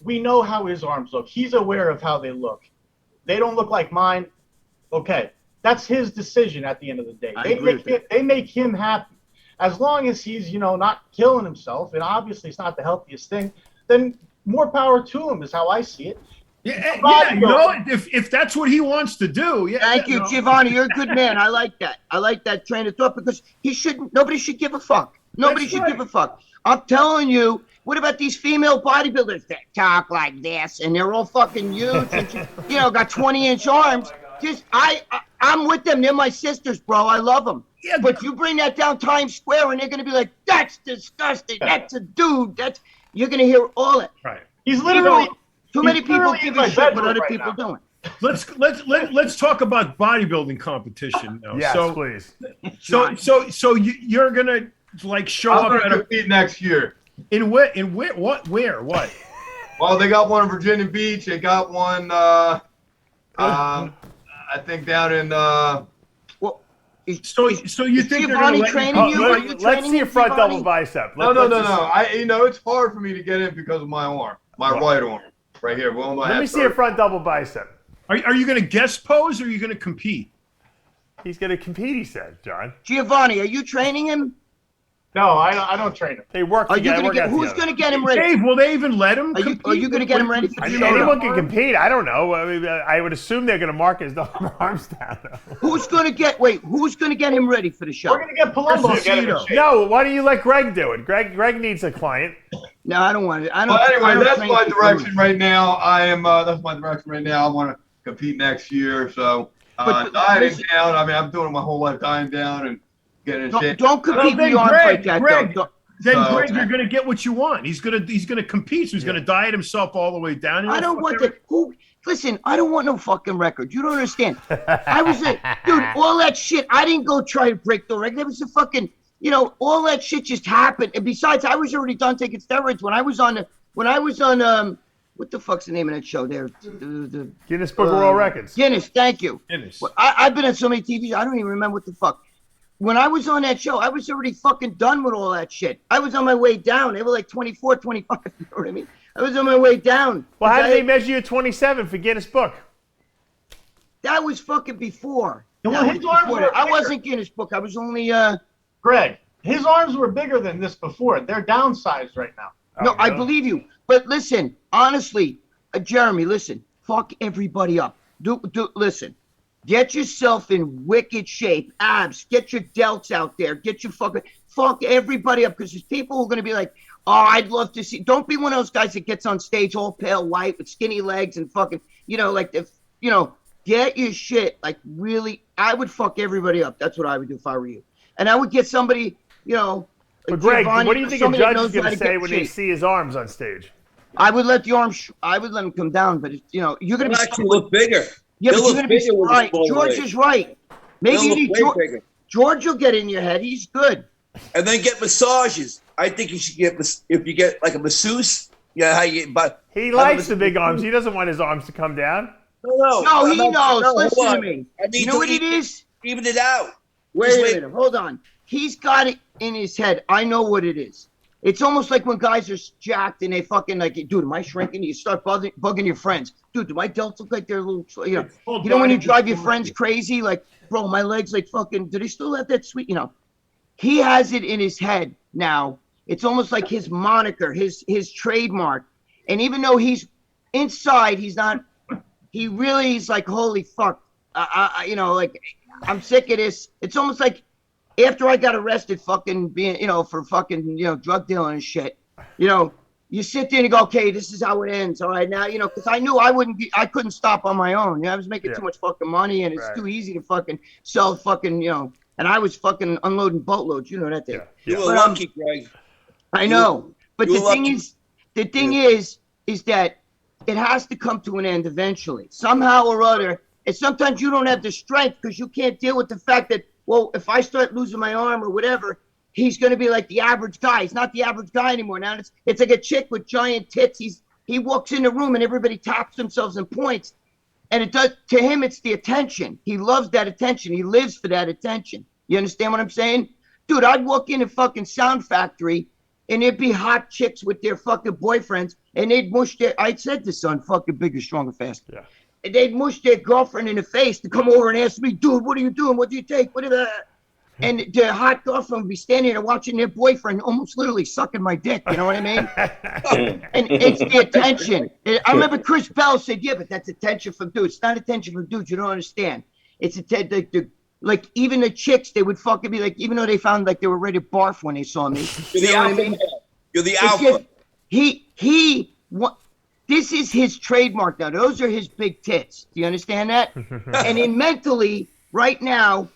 we know how his arms look. He's aware of how they look. They don't look like mine. Okay, that's his decision at the end of the day. They make him happy. As long as he's, not killing himself, and obviously it's not the healthiest thing, then more power to him is how I see it. Yeah, if that's what he wants to do. Yeah. Thank you, Giovanni. You're a good man. I like that. I like that train of thought because nobody should give a fuck. Nobody should give a fuck. I'm telling you, what about these female bodybuilders that talk like this and they're all fucking huge and, got 20-inch arms? I'm with them. They're my sisters, bro. I love them. Yeah, but you bring that down Times Square and they're going to be like, that's disgusting. That's a dude. You're going to hear all it. Right. He's literally too many people give a shit what other people doing. Let's talk about bodybuilding competition now. Yes, please. So you're gonna show up at compete next year. In where? What? Well, they got one in Virginia Beach. They got one. I think down in. So you think they're Giovanni gonna training you? Let's see your front double bicep. No. It's hard for me to get in because of my arm, my right arm, right here. Let me see your front double bicep. Are you going to guest pose or are you going to compete? He's going to compete, he said, John. Giovanni, are you training him? No, I don't train him. They work together. Who's going to get him ready? Dave, will they even let him compete? Are you going to get him ready for the show? Anyone can compete. I don't know. I mean, I would assume they're going to mark his arms down. Who's going to get him ready for the show? We're going to get Palumbo to get him in shape. No, why don't you let Greg do it? Greg needs a client. No, I don't want it. I don't. But I anyway, don't that's train my people. direction right now. That's my direction right now. I want to compete next year. So But dieting listen- down. I mean, I'm doing my whole life dieting down and getting in shape. Don't Well, compete with then the arms like Greg, that, Greg, though. then So- Greg, you're gonna get what you want. He's gonna compete. So he's gonna diet himself all the way down. I don't want that. Who? Listen, I don't want no fucking record. You don't understand. I was a dude. All that shit. I didn't go try to break the record. There was a fucking. You know, all that shit just happened. And besides, I was already done taking steroids when I was on. What the fuck's the name of that show there? The Guinness Book of World Records. Guinness. Thank you. Guinness. Well, I've been on so many TVs. I don't even remember what the fuck. When I was on that show, I was already fucking done with all that shit. I was on my way down. They were like 24, 25. You know what I mean? I was on my way down. Well, how did they measure you at 27 for Guinness Book? That was fucking before. Well, That was his arms before were that. I bigger. wasn't Guinness Book. I was only Greg, his arms were bigger than this before. They're downsized right now. no, Oh, I really? believe you. But listen, honestly, Jeremy, listen. Fuck everybody up. Listen. Get yourself in wicked shape. Abs. Get your delts out there. Get your fuck everybody up, because there's people who are gonna be like, oh, I'd love to see. Don't be one of those guys that gets on stage all pale white with skinny legs and fucking, get your shit like really. I would fuck everybody up. That's what I would do if I were you. And I would get somebody, But like Greg, Giovanni, what do you think a somebody that judge is knows how going to to say get when they shape. see his arms on stage? I would let the arms. I would let them come down, but you're gonna They'll be actually look bigger. Yeah, They'll but you're look gonna be bigger with a right. small George leg. is right. Maybe They'll you look need way George. bigger. George will get in your head. He's good. And then get massages. I think you should get if you get like a masseuse. Yeah, how you but He likes the big arms. He doesn't want his arms to come down. No, he knows. no, Listen hold to on. me. I need You know to what it is? even it out. Wait Just a wait. minute. Hold on. He's got it in his head. I know what it is. It's almost like when guys are jacked and they fucking like, dude, am I shrinking? You start bugging your friends. Dude, do my delts look like they're a little, you know when you drive your friends crazy? Like, bro, my legs like fucking, do they still have that sweet, He has it in his head now. It's almost like his moniker, his trademark. And even though he's inside, he's not, he really is like, holy fuck. Like, I'm sick of this. It's almost like, after I got arrested fucking being, for fucking, drug dealing and shit, you sit there and you go, okay, this is how it ends. All right, now, because I knew I couldn't stop on my own. I was making too much fucking money and it's too easy to fucking sell fucking, and I was fucking unloading boatloads. You know that thing. You were But, lucky, Greg. I know. But you the were thing lucky. is, is that it has to come to an end eventually, somehow or other. And sometimes you don't have the strength because you can't deal with the fact that, well, if I start losing my arm or whatever, he's going to be like the average guy. He's not the average guy anymore. Now it's like a chick with giant tits. He walks in the room and everybody taps themselves and points. And it does to him, it's the attention. He loves that attention. He lives for that attention. You understand what I'm saying? Dude, I'd walk in a fucking Sound Factory and there'd be hot chicks with their fucking boyfriends and they'd mush I said this on fucking Bigger, Stronger, Faster. Yeah. And they'd mush their girlfriend in the face to come over and ask me, dude, what are you doing? What do you take? What are that? And the hot girlfriend would be standing there watching their boyfriend almost literally sucking my dick. You know what I mean? And it's the attention. I remember Chris Bell said, yeah, but that's attention from dudes. It's not attention from dudes. You don't understand. It's like even the chicks, they would fucking be like, even though they found like they were ready to barf when they saw me. You're the know what I alpha. mean? You're the It's alpha. just, this is his trademark now. Those are his big tits. Do you understand that? And in mentally, right now,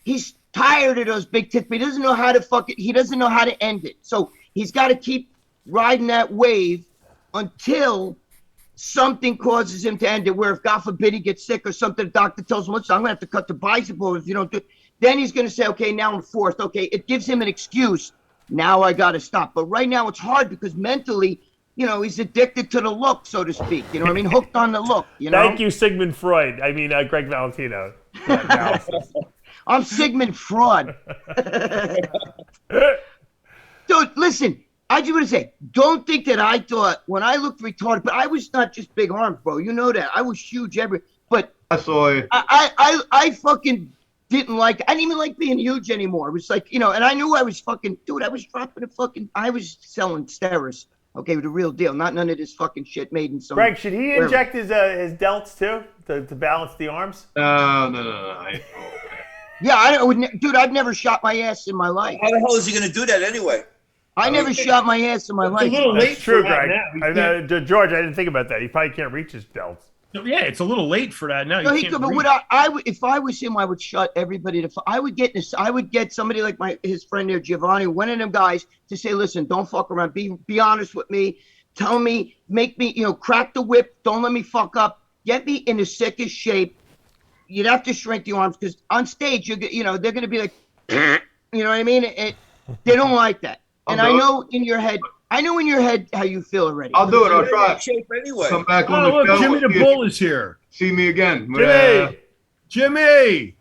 he's tired of those big tits, but he doesn't know how to he doesn't know how to end it. So he's got to keep riding that wave until something causes him to end it, where if God forbid he gets sick or something, the doctor tells him, listen, I'm going to have to cut the bicep over if you don't do it. Then he's going to say, okay, now I'm forced. Okay, it gives him an excuse. Now I got to stop. But right now it's hard because mentally, he's addicted to the look, so to speak. You know what I mean? Hooked on the look. Thank you, Sigmund Freud. I mean, Gregg Valentino. for that analysis. I'm Sigmund Fraud. Dude, listen, I just want to say, don't think that I thought when I looked retarded, but I was not just big arms, bro. You know that. I was huge but I saw you. I fucking didn't even like being huge anymore. It was like, and I knew I was fucking, dude, I was dropping I was selling steroids. Okay, the real deal, not none of this fucking shit made in some. Greg, should he inject his delts too to balance the arms? No. Yeah, dude, I've never shot my ass in my life. How the hell is he going to do that anyway? I never shot my ass in my life. It's a little late That's true, for that Greg. now. George, I didn't think about that. He probably can't reach his belts. Yeah, it's a little late for that now. No, You he can't could, but read. what I would, if I was him, I would shut everybody to. I would get somebody like his friend there, Giovanni, one of them guys, to say, listen, don't fuck around. Be honest with me. Tell me, make me, crack the whip. Don't let me fuck up. Get me in the sickest shape. You'd have to shrink the arms because on stage, they're going to be like, you know what I mean? They don't like that. And I know in your head how you feel already. I'll do it. I'll try. Shape anyway. Come back on Oh, the look, show. Jimmy the Bull is here. See me again. Jimmy!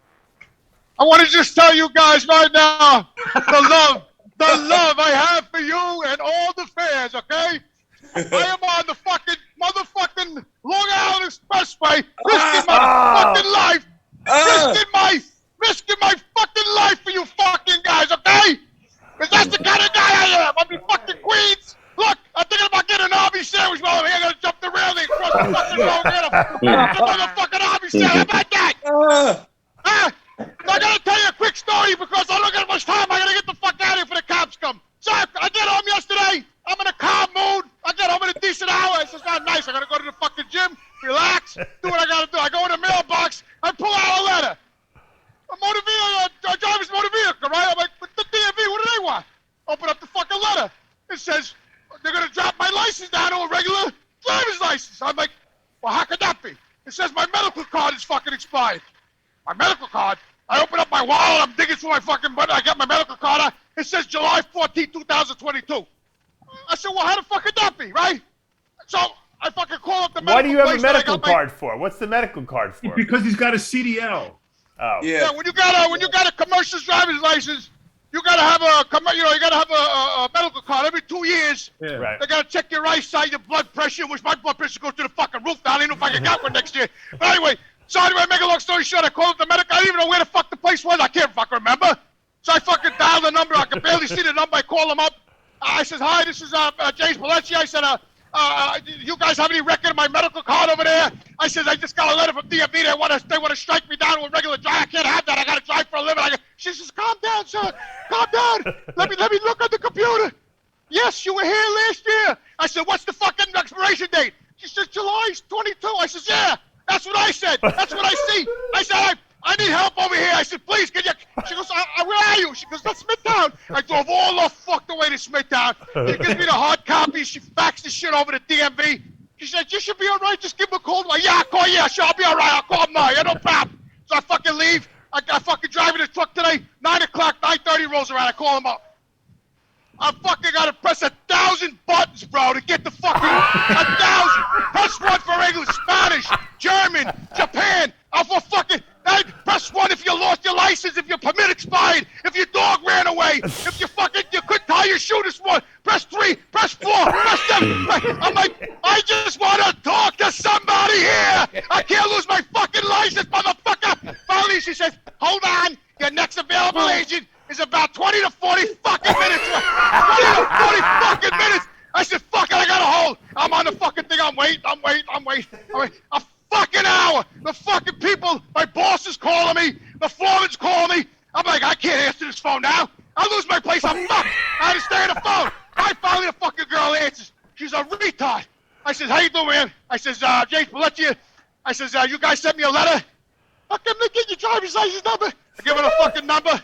I want to just tell you guys right now the love I have for you and all the fans, okay? I am on the fucking motherfucking Long Island Expressway, risking my fucking life, risking my fucking life for you fucking guys, okay? Because that's the kind of guy I am. I'm in fucking Queens. Look, I'm thinking about getting an Arby sandwich while I'm here. I'm gonna jump the railing across the fucking road, get a motherfucking Arby sandwich. How about that? I gotta tell you a quick story because I don't got much time. I gotta get the fuck out of here before the cops come. So I get home yesterday. I'm in a calm mood. I get home in a decent hour. It's just not nice. I gotta go to the fucking gym, relax, do what I gotta do. I go in the mailbox. I pull out a letter. A driver's motor vehicle, right? I'm like, what the DMV? What do they want? Open up the fucking letter. It says they're gonna drop my license down to a regular driver's license. I'm like, well, how could that be? It says my medical card is fucking expired. My medical card? I open up my wallet, I'm digging through my fucking button, I got my medical card out. It says July 14, 2022. I said, well, how the fuck could that be, right? So I fucking call up the medical. Why do you have a place that I medical got my- card for? What's the medical card for? Because he's got a CDL. Oh. Yeah, when you got a commercial driver's license, you gotta have a medical card every 2 years. Yeah. Right. They gotta check your eyesight, your blood pressure, which my blood pressure goes to the fucking roof now. I don't know if I can get one next year. But anyway, so anyway, make a long story short, I called up the medical. I didn't even know where the fuck the place was. I can't fucking remember. So I fucking dialed the number. I could barely see the number. I call them up. I says, hi, this is James Paletti. I said, you guys have any record of my medical card over there? I said, I just got a letter from DMV. They want to strike me down to a regular drive. I can't have that. I got to drive for a living. She says, calm down, sir. Calm down. Let me look at the computer. Yes, you were here last year. I said, what's the fucking expiration date? She says, July 22. I says, yeah, that's what I said. That's what I see. I said, I need help over here. I said, please, can you? She goes, where are you? She goes, that's Smithtown. I drove all the fuck the way to Smithtown. She gives me the hard copy. She faxed the shit over to DMV. She said, you should be all right. Just give him a call. I'm like, yeah, I'll call. Yeah, sure, I'll be all right. I'll call him now. Yeah, no problem. So I fucking leave. I fucking driving the truck today. 9 o'clock, 9:30 rolls around. I call him up. I fucking gotta press 1,000 buttons, bro, to get the fucking 1,000. Press 1 for English, Spanish, German, Japan. For fucking. Press 1 if you lost your license, if your permit expired, if your dog ran away, if you couldn't tie your shoe this morning. Press 3, press 4, press 7. I'm like, I just want to talk to somebody here. I can't lose my fucking license, motherfucker. Finally, she says, hold on. Your next available agent is about 20 to 40 fucking minutes. 20 to 40 fucking minutes. I said, fuck it, I got a hold. I'm on the fucking thing. I'm waiting. A fucking hour. The fucking people, my boss is calling me. The foreman's calling me. I'm like, I can't answer this phone now. I lose my place. I'm fucked. I had to stay on the phone. Finally, the fucking girl answers. She's a retard. I says, how you doing, man? I says, James Paletti. I says, you guys sent me a letter. How come they get your driver's license number? I give her the fucking number.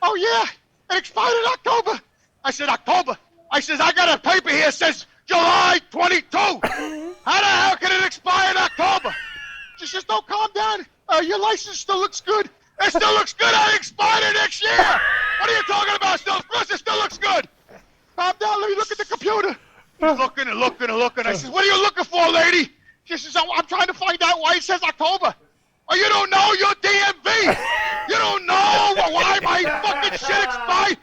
Oh, yeah. It expired in October. I said, October. I says, I got a paper here that says July 22. How the hell can it expire in October? She says, don't calm down. Your license still looks good. It still looks good. I expire it next year. What are you talking about? It still looks good. Calm down. Let me look at the computer. She's looking and looking and looking. I says, what are you looking for, lady? She says, I'm trying to find out why it says October. Oh, you don't know? You're DMV. You don't know why my fucking shit expired.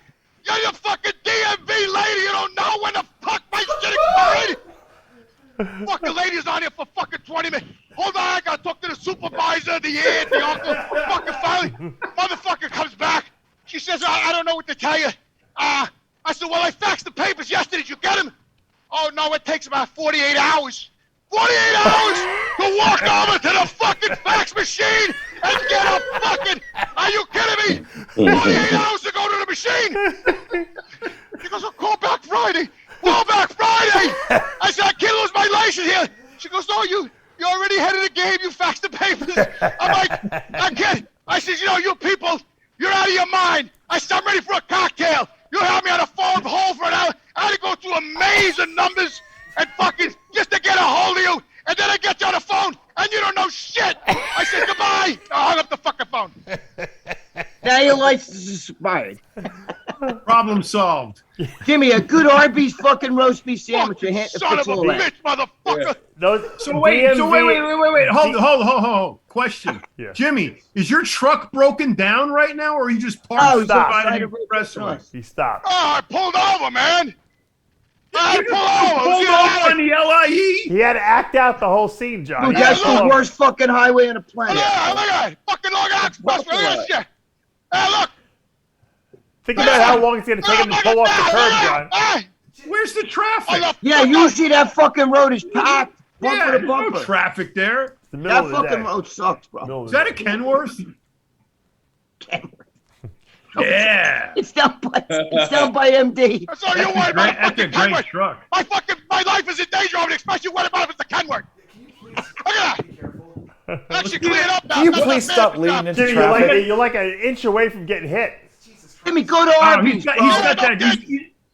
You're fucking DMV lady. You don't know when the fuck my shit expired. Fucking lady's on here for fucking 20 minutes. Hold on, I gotta talk to the supervisor, the aunt, the uncle. Fucking finally, motherfucker comes back. She says, I don't know what to tell you. I said, well, I faxed the papers yesterday. Did you get them? Oh, no, it takes about 48 hours. 48 hours to walk over to the fucking fax machine and get a fucking... Are you kidding me? 48 hours to go to the machine. He goes, I'll call back Friday. Fallback Friday. I said, I can't lose my license here. She goes, no, you're already ahead of the game. You faxed the papers. I'm like, I can't. I said, you people, you're out of your mind. I said, I'm ready for a cocktail. You have me on a phone hold for an hour. I had to go through a maze of numbers and fucking just to get a hold of you. And then I get you on the phone and you don't know shit. I said, goodbye. I hung up the fucking phone. Now your license is expired. Problem solved. Jimmy, a good Arby's fucking roast beef sandwich. You hand Son of a bitch, motherfucker. Wait. Hold. Question. Yeah. Jimmy, is your truck broken down right now, or are you just parked beside the expressway? He stopped. Oh, I pulled over, man. I Pulled over on the LIE? He had to act out the whole scene, John. Dude, He had that's to pull the over. worst fucking highway on the planet. Look at it. Fucking Long Island Expressway. Look at this shit. Hey, look. Think about how long it's going to take him to pull off the curb, John. Hey. Where's the traffic? Yeah, usually that fucking road is packed. Bumper to there's bumper. no traffic there. The middle That of the fucking day. road sucks, bro. Middle of Is the that a day. Kenworth? Yeah. It's down by MD. That's all you worry about. That's a great truck. My life is in danger over the express. You worry about if it's the Kenworth. Look at that. Actually cleared up now. Can you please stop leading into Jimmy, traffic? you're like an inch away from getting hit. Jimmy, go to Oh, Arby's, bro.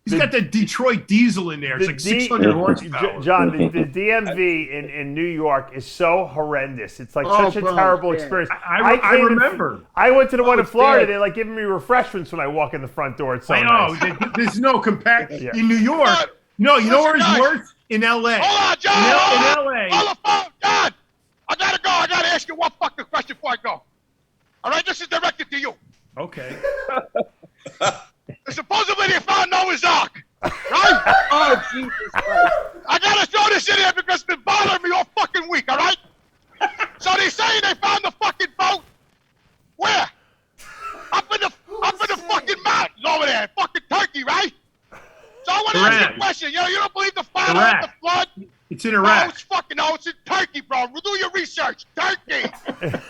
He's got that Detroit diesel in there. It's like 600 horsepower. John, the DMV in New York is so horrendous. It's like Oh, such a bro, terrible yeah. experience. I can't even- remember. I went to the one in it's Florida. bad. They're like giving me refreshments when I walk in the front door. It's so I know. nice. There's no comparison. Yeah. In New York, you know where it's worse? In L.A. Hold on, John. In Hold L.A. on the phone, John. I gotta go. I gotta ask you one fucking question before I go. All right, this is directed to you. Okay. Supposedly they found Noah's Ark, right? Oh, Jesus Christ. I gotta throw this in here because it's been bothering me all fucking week, all right? So they say they found the fucking boat. Where? Up in the fucking mountains over there, fucking Turkey, right? So I want to ask you a question. You don't believe the fire Iraq. the flood? It's in No, Iraq. it's fucking no, it's in Turkey, bro. Do your research. Turkey.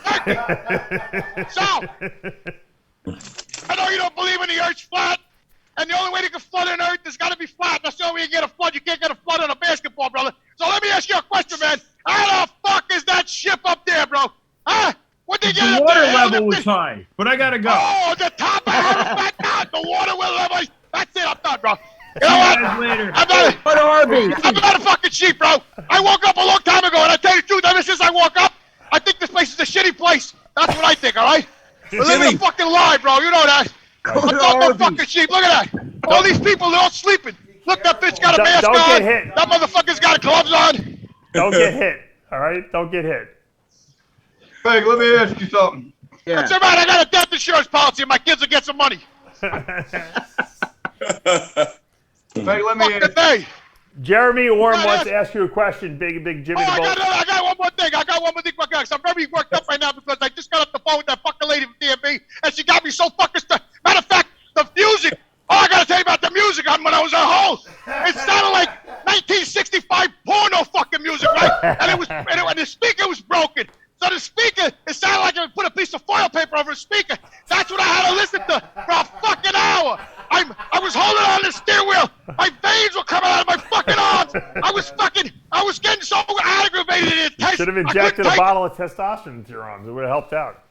Turkey. So I know you don't believe in the Earth's flat, and the only way to get flood on Earth is got to be flat. That's the only way you get a flood. You can't get a flood on a basketball, brother. So let me ask you a question, man. How the fuck is that ship up there, bro? Huh? What they get The up water there? level was high, but I gotta go. Oh, the top I haven't back down. The water will level. That's it. I'm done, bro. You know See you what? guys later. Go to Arby's. I'm not a fucking sheep, bro. I woke up a long time ago, and I tell you the truth, ever since I woke up, I think this place is a shitty place. That's what I think, all right? We're living a fucking lie, bro. You know that. I'm not no fucking sheep. Look at that. All these people, they're all sleeping. Look, that bitch got a mask Don't on. get hit. That motherfucker's got gloves on. Don't get hit. All right? Don't get hit. Craig, let me ask you something. Yeah. That's all right. I got a death insurance policy, and my kids will get some money. Craig, let me Fucking ask day. Jeremy Orm Go wants ahead. to ask you a question, Big Jimmy Oh, the Bull. I got one more thing. I'm very worked up right now because I just got off the phone with that fucking lady from DMV, and she got me so fucking Matter of fact, the music. Oh, I gotta tell you about the music on when I was at home. It sounded like 1965 porno fucking music, right? And the speaker was broken. So the speaker, it sounded like I put a piece of foil paper over the speaker. That's what I had to listen to for a fucking hour. I was holding on the steering wheel. My veins were coming out of my fucking arms. I was getting so aggravated and intense. Should have injected a bottle of testosterone into your arms. It would have helped out.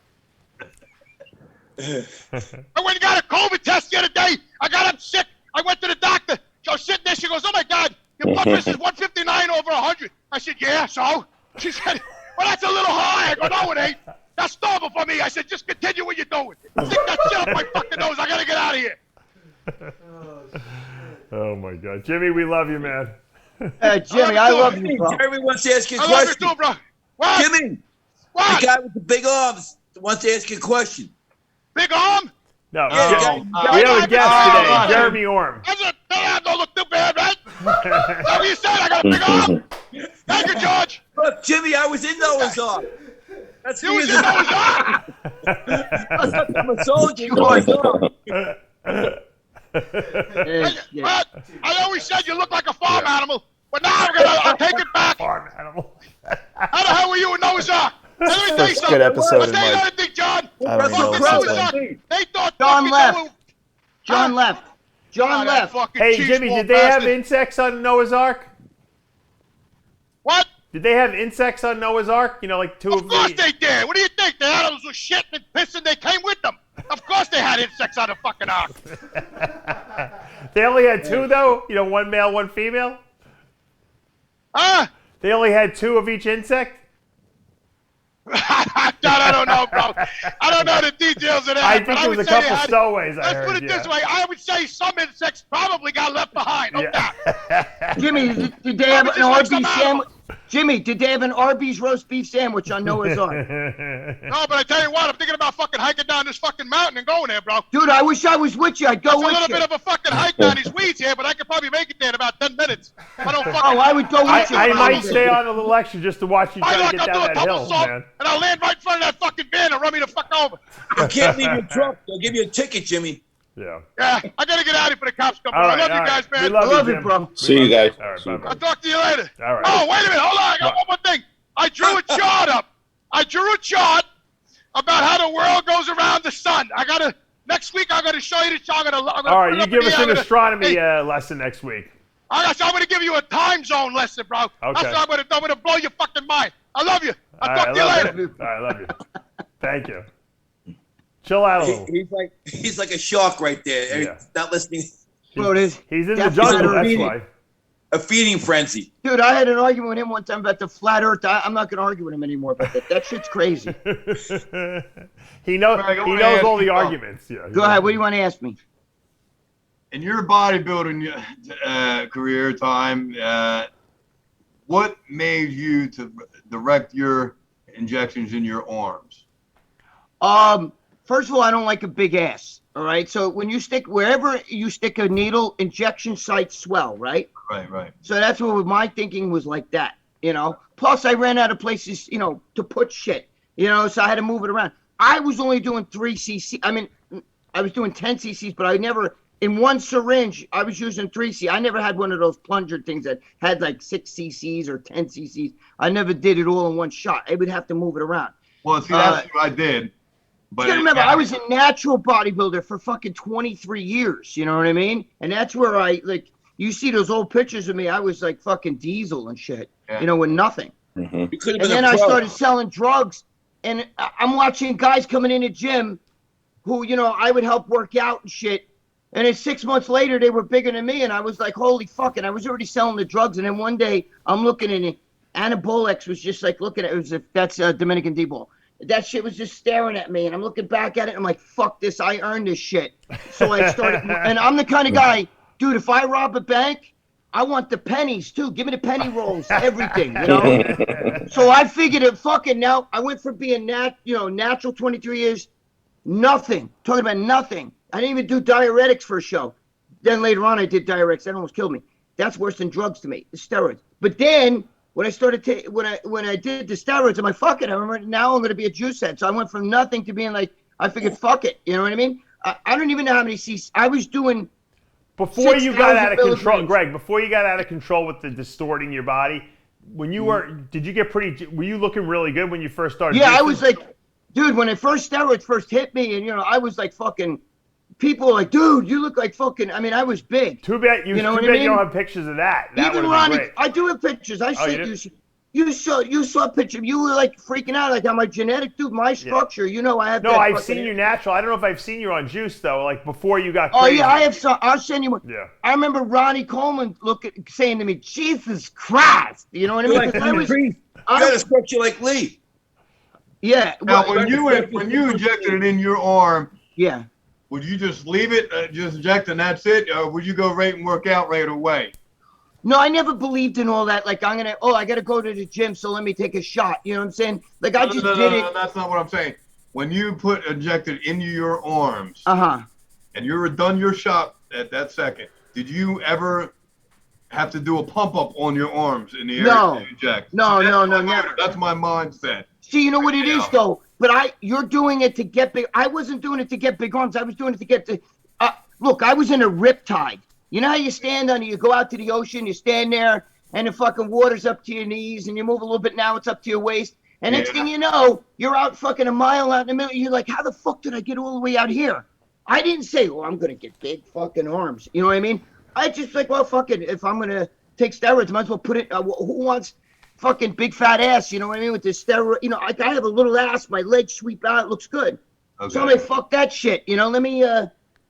I went and got a COVID test the other day. I got up sick. I went to the doctor. So I was sitting there. She goes, oh, my God, your blood pressure is 159 over 100. I said, yeah, so? She said, well, that's a little high. I go, no, it ain't. That's normal for me. I said, just continue what you're doing. Stick that shit up my fucking nose. I got to get out of here. Oh, my God. Jimmy, we love you, man. Jimmy, I love you, bro. Jeremy wants to ask you a I love you question. too, bro. What? Jimmy, What? the guy with the big arms wants to ask you a question. Big arm? No, Yeah, we have a guest today, Jeremy Orm. That don't look too bad, right? That's what you said. I got a big arm. Thank you, George. Look, Jimmy, I was in Noah's Ark. That's You was in Noah's Ark? I'm a soldier. Noah's Ark. But I always said you look like a farm animal, but now I'll take it back. Farm animal. How the hell were you in Noah's Ark? Let me tell you First something. good episode I'll in tell you like another thing, John. I don't even know Fucking what's Noah's his Ark. name. They thought John fucking left. Noah- John left. John that left. fucking Hey, cheese Jimmy, ball did they have bastard. insects on Noah's Ark? What? Did they have insects on Noah's Ark? You know, like two Of course they did. What do you think? The animals were shitting and pissing. They came with them. Of course they had insects on the fucking ark. They only had two, though? You know, one male, one female? Huh? They only had two of each insect? I don't know, bro. I don't know the details of that. I think but there was would a say they couple had- stowaways, I Let's heard, put it yeah. this way. I would say some insects probably got left behind. No doubt. Jimmy, did they have Just an like some Arby's sandwich? Jimmy, did they have an Arby's roast beef sandwich on Noah's Ark? No, but I tell you what, I'm thinking about fucking hiking down this fucking mountain and going there, bro. Dude, I wish I was with you. I'd go It's a with little you. bit of a fucking hike down these weeds here, but I could probably make it there in about 10 minutes. I don't fucking. Oh, I would go with you. I might stay on a little extra just to watch you I try to like get I'll do down a that double hill, salt, man. and I'll land right in front of that fucking van and run me the fuck over. You can't leave your truck. They'll give you a ticket, Jimmy. Yeah. Yeah, I gotta get out of here for the cops come. All I right, love all you right. guys, man. We love I love you, it, Jim. bro. See you guys. All right, See you. bye-bye. I'll talk to you later. All right. Oh, wait a minute. Hold on. I got one more thing. I drew a chart up. I drew a chart about how the world goes around the sun. Next week, I'm going to show you the chart. All right, you give us an astronomy lesson next week. I'm going to give you a time zone lesson, bro. Okay. That's what I'm going to blow your fucking mind. I love you. I'll All talk right, to you I later. love you. All right, I love you. Thank you. Chill out a little. He's like a shark right there. Yeah. Not listening. Bro, it is. He's in the That's jungle, better that's reading. why. A feeding frenzy. Dude, I had an argument with him one time about the flat Earth. I'm not going to argue with him anymore about that. That shit's crazy. He knows Greg, I he wanna knows ask all the you arguments. Yeah. Go ahead. What do you want to ask me? In your bodybuilding career time, what made you to direct your injections in your arms? First of all, I don't like a big ass. All right. So when you wherever you stick a needle, injection sites swell, right? Right. So that's what my thinking was like that, you know. Plus, I ran out of places, you know, to put shit, you know, so I had to move it around. I was only doing 3 cc. I mean, I was doing 10 cc's, but I never, in one syringe, I was using 3 cc. I never had one of those plunger things that had like 6 cc's or 10 cc's. I never did it all in one shot. I would have to move it around. Well, see, that's what I did. But You gotta remember, I was a natural bodybuilder for fucking 23 years. You know what I mean? And that's where you see those old pictures of me. I was like fucking diesel and shit, you know, with nothing. You could have And been then a I pro. started selling drugs, and I'm watching guys coming in the gym who, you know, I would help work out and shit. And then 6 months later, they were bigger than me, and I was like, holy fuck. And I was already selling the drugs. And then one day, I'm looking at it. Anabolex was just like looking at it. That's Dominican D-ball. That shit was just staring at me, and I'm looking back at it, and I'm like, fuck this, I earned this shit. So I started, and I'm the kind of guy, dude, if I rob a bank, I want the pennies, too. Give me the penny rolls, everything, you know? So I figured it fucking now, I went from being natural 23 years, nothing, talking about nothing. I didn't even do diuretics for a show. Then later on, I did diuretics. That almost killed me. That's worse than drugs to me, the steroids. But then, when I started when I did the steroids, I'm like, fuck it. I remember now I'm going to be a juice head. So I went from nothing to being like, I figured, fuck it. You know what I mean? I don't even know how many cc's. I was doing Before you got out of 6,000 control, milligrams. Greg, before you got out of control with the distorting your body, when you were you looking really good when you first started? Yeah, I juicing? was like, dude, when steroids first hit me, and, you know, I was like fucking, people were like, dude, you look like fucking, I mean, I was big. Too bad you don't have pictures of that. That would Even have been Ronnie, great. I do have pictures. I you sent did? you saw a picture. You were like freaking out, like, I'm a genetic dude. My structure, you know, I have. No, that I've fucking- seen you natural. I don't know if I've seen you on juice though, like before you got Oh crazy. yeah, I have some. I'll send you one. Yeah. I remember Ronnie Coleman saying to me, "Jesus Christ," you know what I mean? Like, 'Cause I was, you got a structure like Lee. yeah. Now, well, when you injected it in your arm, yeah. would you just leave it, just inject and that's it, or would you go right and work out right away? No, I never believed in all that. Like, I got to go to the gym, so let me take a shot. You know what I'm saying? Like, I just did it. No, that's not what I'm saying. When you injected into your arms, and you were done your shot at that second, did you ever have to do a pump up on your arms in the area to inject? No, So never. That's my mindset. See, you know what it is, though? But you're doing it to get big. I wasn't doing it to get big arms. I was doing it to get look, I was in a riptide. You know how you go out to the ocean, you stand there, and the fucking water's up to your knees, and you move a little bit, now it's up to your waist. And next thing you know, you're out fucking a mile out in the middle. You're like, how the fuck did I get all the way out here? I didn't say, oh, I'm gonna get big fucking arms. You know what I mean? I just like, well, fuck it. If I'm gonna take steroids, might as well put it. Who wants fucking big fat ass? You know what I mean? With this steroid, you know, I have a little ass. My legs sweep out. It looks good. Okay. So I'm like, fuck that shit. You know, let me.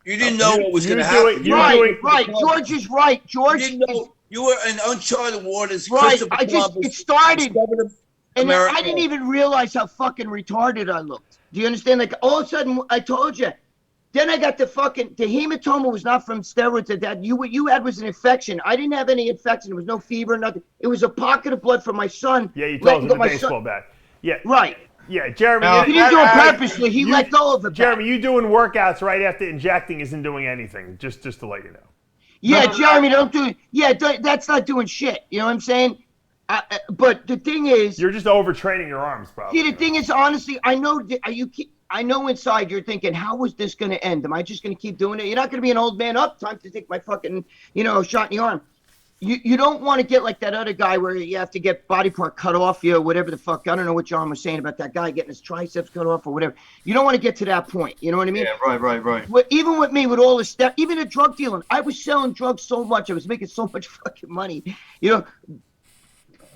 You didn't know what was going to happen. Right. George is right. George, you didn't know you were in uncharted waters. Right. It started, and I didn't even realize how fucking retarded I looked. Do you understand? Like all of a sudden, I told you. Then I got the hematoma was not from steroids. That you had was an infection. I didn't have any infection. There was no fever, nothing. It was a pocket of blood from my son. Yeah, you told him the baseball bat. Yeah. Right. Yeah, Jeremy. He didn't do it purposely. He let go of it. Jeremy, you doing workouts right after injecting isn't doing anything. Just to let you know. Yeah, Jeremy, don't do it. Yeah, that's not doing shit. You know what I'm saying? But the thing is, you're just overtraining your arms, probably. See, the thing is, honestly, I know inside you're thinking, how is this going to end? Am I just going to keep doing it? You're not going to be an old man up. Time to take my fucking, shot in the arm. You don't want to get like that other guy where you have to get body part cut off you, whatever the fuck. I don't know what John was saying about that guy getting his triceps cut off or whatever. You don't want to get to that point. You know what I mean? Yeah, right. Even with me, with all the stuff, even the drug dealing, I was selling drugs so much. I was making so much fucking money.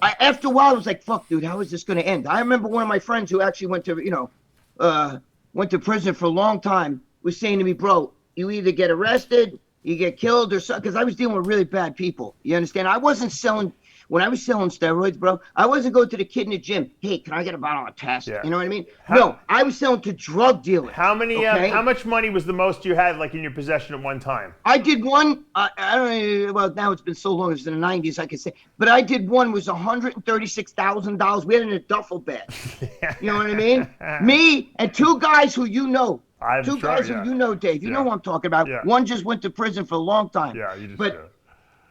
After a while, I was like, fuck, dude, how is this going to end? I remember one of my friends who actually went to prison for a long time was saying to me, bro, you either get arrested, you get killed or something, because I was dealing with really bad people. You understand? I wasn't selling, when I was selling steroids, bro, I wasn't going to the kid in the gym, hey, can I get a bottle of test? Yeah. You know what I mean? No, I was selling to drug dealers. How much money was the most you had, like, in your possession at one time? I did one, I don't know, well, now it's been so long, it was in the 90s, I could say, but I did one was $136,000. We had it in a duffel bag. You know what I mean? Me and two guys who you know. Two guys who you know, Dave. You know what I'm talking about. Yeah. One just went to prison for a long time. Yeah, you just But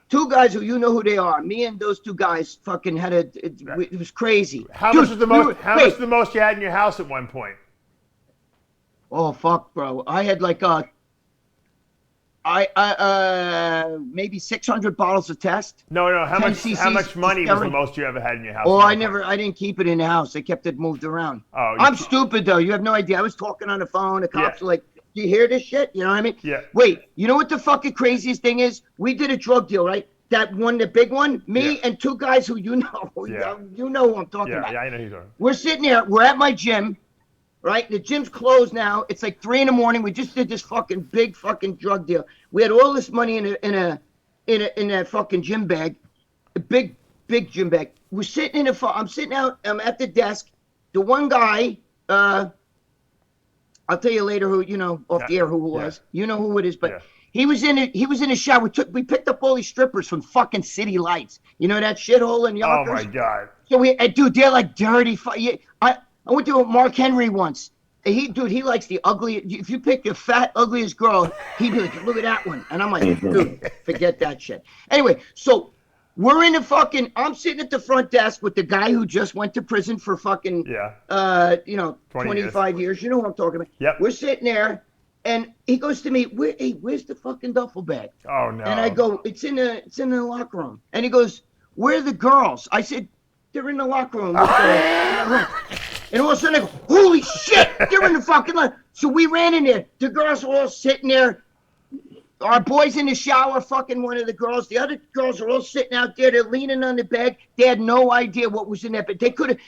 two guys who you know who they are. Me and those two guys fucking had it was crazy. How much was the most? How much the most you had in your house at one point? Oh fuck, bro! I had like maybe 600 bottles of test. No. How much money was the most you ever had in your house? Oh, I didn't keep it in the house. I kept it moved around. Oh, I'm stupid though. You have no idea. I was talking on the phone. The cops were like, "Do you hear this shit?" You know what I mean? Yeah. Wait, you know what the fucking craziest thing is? We did a drug deal, right? That one, the big one. Me and two guys who you know. Yeah. You know who I'm talking about. Yeah, I know who you're talking. We're sitting there. We're at my gym. Right? The gym's closed now. It's like 3 a.m. We just did this fucking big fucking drug deal. We had all this money in that fucking gym bag, a big gym bag. We're sitting I'm sitting out. I'm at the desk. The one guy, I'll tell you later who off the air who it was. You know who it is, but he was in the shower. We picked up all these strippers from fucking City Lights. You know that shithole in Yonkers? Oh my god. So dude, they're like dirty. I went to Mark Henry once. He likes the ugly. If you pick the fat, ugliest girl, he'd be like, look at that one. And I'm like, dude, forget that shit. Anyway, so we're in I'm sitting at the front desk with the guy who just went to prison for fucking, 25 years. You know what I'm talking about? Yep. We're sitting there, and he goes to me, where's the fucking duffel bag? Oh, no. And I go, it's in the locker room. And he goes, where are the girls? I said, they're in the locker room. And all of a sudden, I go, holy shit, they're in the fucking line. So we ran in there. The girls were all sitting there. Our boys in the shower, fucking one of the girls. The other girls are all sitting out there. They're leaning on the bed. They had no idea what was in there, but they could have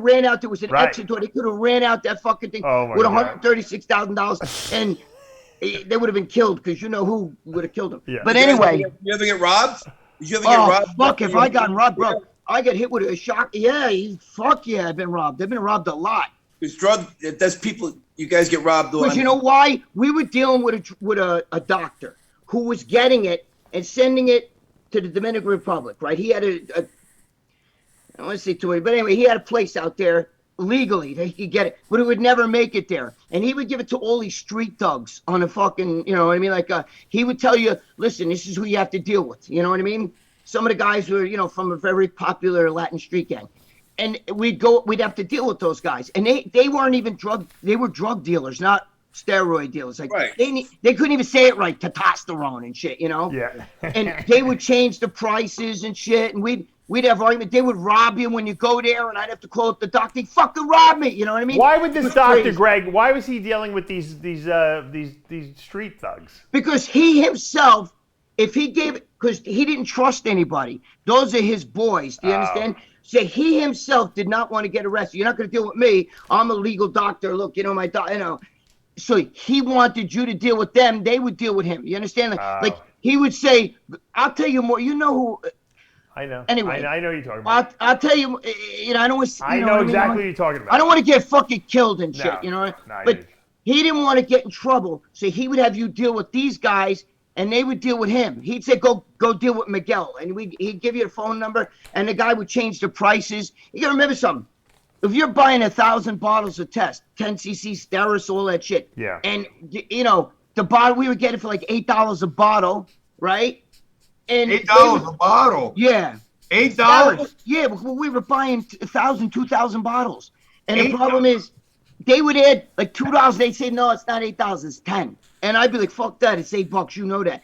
ran out. There was an exit door. They could have ran out that fucking thing with $136,000, and they would have been killed because you know who would have killed them. Yeah. But anyway, you ever get robbed? Did you ever get robbed? Fuck, if I got robbed, bro. I get hit with a shock. Yeah, fuck yeah, I've been robbed. I've been robbed a lot. That's people. You guys get robbed. Because you know why? We were dealing with a doctor who was getting it and sending it to the Dominican Republic. Right? He had I don't want to say too many, but anyway, he had a place out there legally that he could get it, but it would never make it there. And he would give it to all these street thugs on a fucking, you know what I mean? Like he would tell you, listen, this is who you have to deal with. You know what I mean? Some of the guys were, from a very popular Latin street gang. And we'd have to deal with those guys. And they weren't even they were drug dealers, not steroid dealers. Like Right. they couldn't even say it right, testosterone and shit, you know? Yeah. And they would change the prices and shit, and we'd have argument. They would rob you when you go there, and I'd have to call up the doctor. He fucking robbed me, you know what I mean? Why would It this was doctor, crazy. Greg? Why was he dealing with these street thugs? Because he himself, if he gave, because he didn't trust anybody. Those are his boys. Do you understand? So he himself did not want to get arrested. You're not going to deal with me. I'm a legal doctor. Look, you know my doctor. You know. So he wanted you to deal with them. They would deal with him. You understand? Like he would say, "I'll tell you more." You know who? I know. Anyway, I know who you're talking about. I'll tell you. You know, I don't want. I know exactly what you're talking about. I don't want to get fucking killed and shit. You know. No, But he didn't want to get in trouble, so he would have you deal with these guys, and they would deal with him. He'd say, "Go deal with Miguel," and he'd give you a phone number, and the guy would change the prices. You gotta remember something. If you're buying 1,000 bottles of test, 10 cc Steris, all that shit, and you know the bottle we would get it for like $8 a bottle, right? And $8 a bottle. Yeah. $8. Yeah, we were buying 1,000, 2,000 bottles, and the problem is, they would add like $2. They'd say, no, it's not $8, it's 10. And I'd be like, fuck that, it's $8. You know that.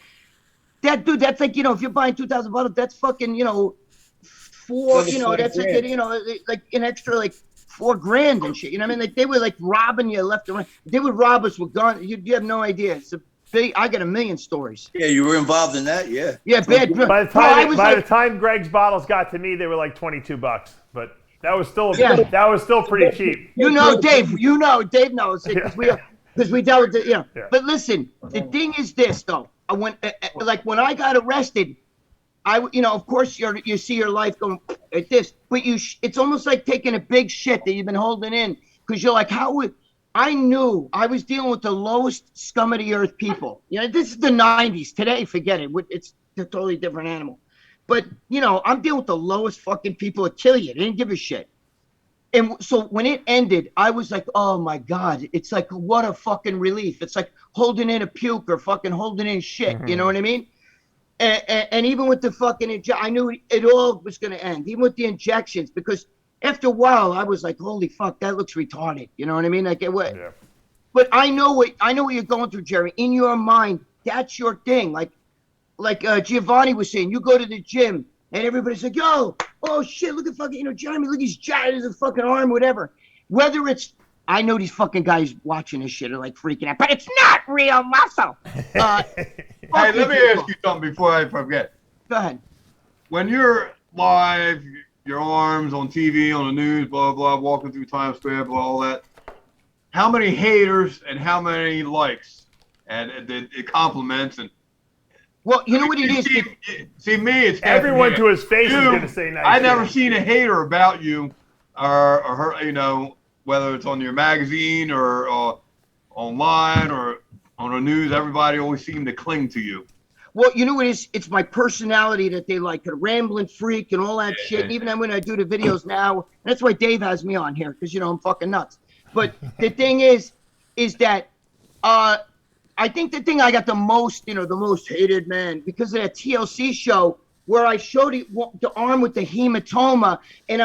That dude, that's like, you know, if you're buying 2,000 bottles, that's fucking, you know, that's like, you know, like an extra like $4,000 and shit. You know what I mean? Like they were like robbing you left and right. They would rob us with guns. You have no idea. It's a big. I got a million stories. Yeah, you were involved in that. Yeah. Yeah, bad. By the time Greg's bottles got to me, they were like $22. But that was still pretty cheap. You know, Dave. You know, Dave knows it because we dealt with it. Yeah. But listen, the thing is this though. When I got arrested, of course you see your life going at this, but it's almost like taking a big shit that you've been holding in because you're like, I knew I was dealing with the lowest scum of the earth people. You know, this is the 90s. Today, forget it. It's a totally different animal. But, you know, I'm dealing with the lowest fucking people that kill you. They didn't give a shit. And so when it ended, I was like, oh my God, it's like, what a fucking relief. It's like holding in a puke or fucking holding in shit. You know what I mean? And even with the fucking I knew it all was going to end, even with the injections, because after a while I was like, holy fuck, that looks retarded. You know what I mean? Like, but I know what you're going through, Jerry. In your mind, that's your thing. Like Giovanni was saying, you go to the gym and everybody's like, yo, oh shit, look at fucking, Jeremy, look, he's jacked, his fucking arm, whatever. Whether it's, I know these fucking guys watching this shit are like freaking out, but it's not real muscle. Hey, let me ask you something before I forget. Go ahead. When you're live, your arms on TV, on the news, blah, blah, walking through Times Square, blah, all that, how many haters and how many likes and compliments and well, you know what it is. See me, it's everyone to his face is going to say nice. I never seen a hater about you, or her, whether it's on your magazine or online or on the news. Everybody always seemed to cling to you. Well, you know what it is? It's my personality that they like, a rambling freak and all that shit. Even when I do the videos now, that's why Dave has me on here because I'm fucking nuts. But the thing is that I think the thing I got the most, the most hated, man, because of that TLC show where I showed the arm with the hematoma, and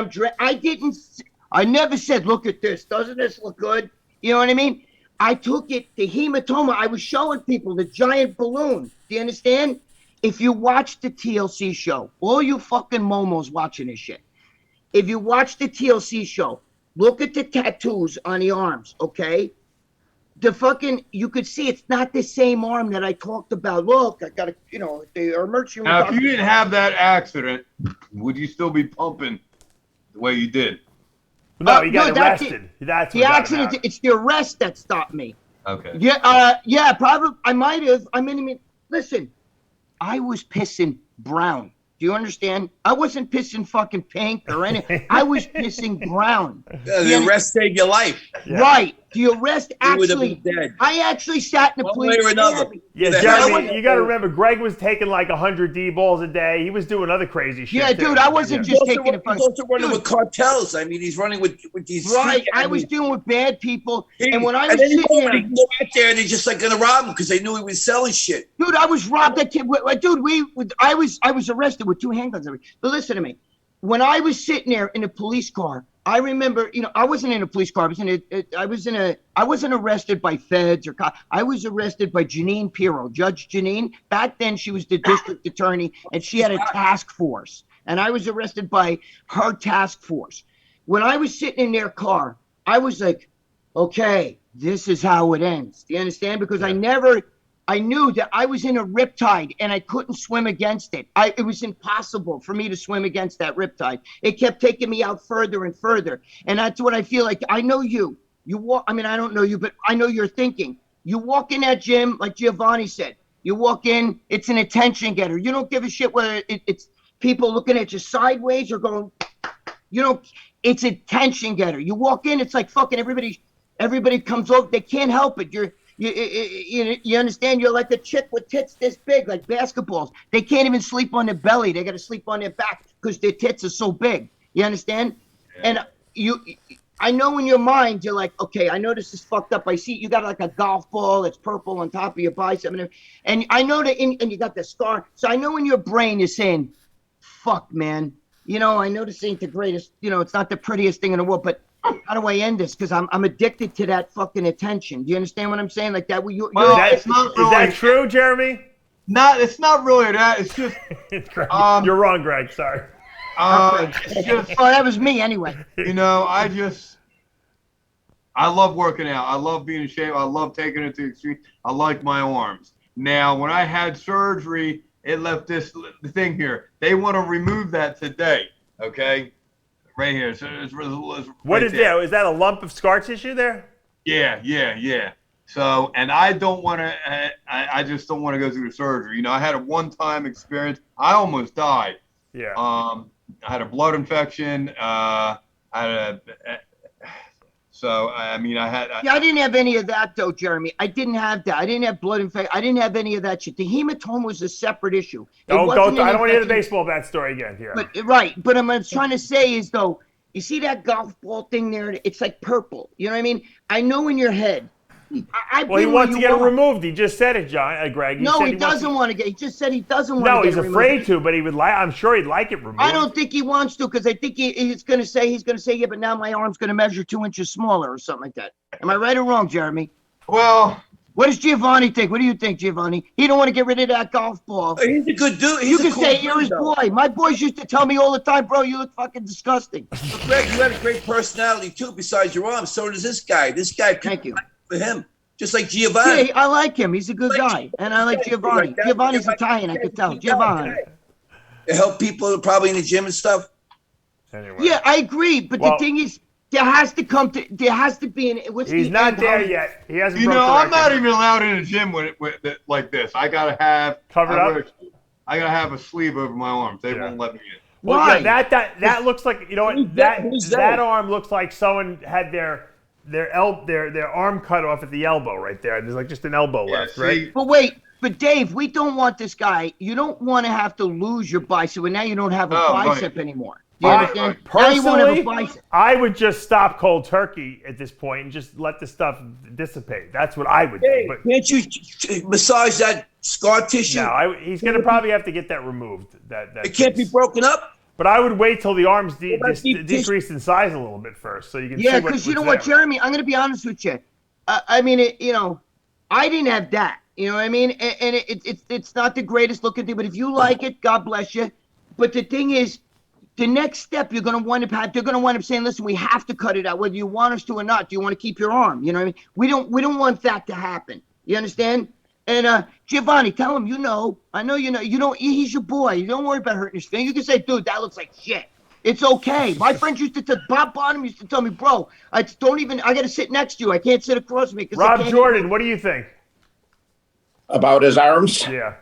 I never said, look at this, doesn't this look good? You know what I mean? I took it, the hematoma, I was showing people the giant balloon. Do you understand? If you watch the TLC show, all you fucking momos watching this shit, if you watch the TLC show, look at the tattoos on the arms, okay? You could see it's not the same arm that I talked about. Look, I got the emergency room. Now, if you didn't have that accident, would you still be pumping the way you did? No, you got arrested. That's the accident. It's the arrest that stopped me. Okay. Yeah, probably. I might have. Listen, I was pissing brown. Do you understand? I wasn't pissing fucking pink or anything. I was pissing brown. The arrest saved your life. Yeah. Right. The arrest actually, I actually sat in the police. One way or another. Yeah, Jeremy, you got to remember, Greg was taking like 100 D-balls a day. He was doing other crazy shit. Yeah, dude, I wasn't just taking it. He's also running with cartels. I mean, he's running with these. Right. I was dealing with bad people. And when I was sitting there. They go out there and they're just like going to rob him because they knew he was selling shit. Dude, I was robbed. That kid. Dude, I was arrested with 2 handguns. But listen to me. When I was sitting there in a police car, I remember, I wasn't in a police car. I wasn't arrested by feds or cops. I was arrested by Janine Pirro, Judge Janine. Back then, she was the district attorney, and she had a task force. And I was arrested by her task force. When I was sitting in their car, I was like, okay, this is how it ends. Do you understand? Because I knew that I was in a riptide and I couldn't swim against it. It was impossible for me to swim against that riptide. It kept taking me out further and further. And that's what I feel like. I know you. You walk. I mean, I don't know you, but I know you're thinking. You walk in that gym, like Giovanni said. You walk in, it's an attention getter. You don't give a shit whether it's people looking at you sideways or going, it's attention getter. You walk in, it's like fucking everybody comes over. They can't help it. You understand? You're like a chick with tits this big, like basketballs. They can't even sleep on their belly. They got to sleep on their back because their tits are so big. You understand? Yeah. And I know in your mind, you're like, okay, I know this is fucked up. I see you got like a golf ball that's purple on top of your bicep. And I know that, and you got the scar. So I know in your brain is saying, fuck, man. I know this ain't the greatest, it's not the prettiest thing in the world, but how do I end this? Because I'm addicted to that fucking attention. Do you understand what I'm saying? Like that. Is that true, Jeremy? It's not really that. It's just. You're wrong, Greg. Sorry. It's just, that was me anyway. I love working out. I love being in shape. I love taking it to the extreme. I like my arms. Now, when I had surgery, it left this thing here. They want to remove that today. Okay. Right here. So what is that? Is that a lump of scar tissue there? Yeah. So, and I don't want to. I just don't want to go through the surgery. I had a one-time experience. I almost died. Yeah. I had a blood infection. I didn't have any of that though, Jeremy. I didn't have that. I didn't have blood infection. I didn't have any of that shit. The hematoma was a separate issue. I don't want to hear the baseball bat story again here. But what I'm trying to say is though, you see that golf ball thing there? It's like purple. You know what I mean? I know in your head. He wants to get it removed. He just said it, Greg. He doesn't want to get. He just said he doesn't want to. No, he's afraid to, but he would like. I'm sure he'd like it removed. I don't think he wants to because I think he's going to say, yeah, but now my arm's going to measure 2 inches smaller or something like that. Am I right or wrong, Jeremy? Well, what does Giovanni think? What do you think, Giovanni? He don't want to get rid of that golf ball. He's a good dude. You can say you're his boy. My boys used to tell me all the time, bro, you look fucking disgusting. But Greg, you have a great personality too. Besides your arms, so does this guy. This guy. Thank you. For him. Just like Giovanni. Yeah, I like him. He's a good guy. And I like Giovanni. Giovanni's Italian, I could tell. Giovanni. To help people probably in the gym and stuff. Anyway. Yeah, I agree. But the thing is, there has to be an. He's not there yet. He hasn't. I'm not even allowed in the gym with like this. I gotta have covered up. I gotta have a sleeve over my arms. They won't let me in. Well, yeah, that looks like that arm looks like someone had their arm cut off at the elbow right there. There's like just an elbow left, right? But Dave, we don't want this guy. You don't want to have to lose your bicep, and now you don't have a bicep anymore. Do you understand? Personally, I would just stop cold turkey at this point and just let the stuff dissipate. That's what I would do. But can't you massage that scar tissue? No, he's going to probably have to get that removed. It can't be broken up? But I would wait till the arms decrease in size a little bit first, so you can. Yeah, because you know what, Jeremy, I'm going to be honest with you. I mean, I didn't have that. You know what I mean? And it's not the greatest looking thing, but if you like it, God bless you. But the thing is, the next step they're going to wind up saying, listen, we have to cut it out, whether you want us to or not. Do you want to keep your arm? You know what I mean? We don't want that to happen. You understand? And Giovanni, tell him I know he's your boy. You don't worry about hurting his finger. You can say, dude, that looks like shit. It's okay. My friends used to tell Bob Bonham used to tell me, bro, I got to sit next to you. I can't sit across from me. Rob Jordan, what do you think? About his arms? Yeah.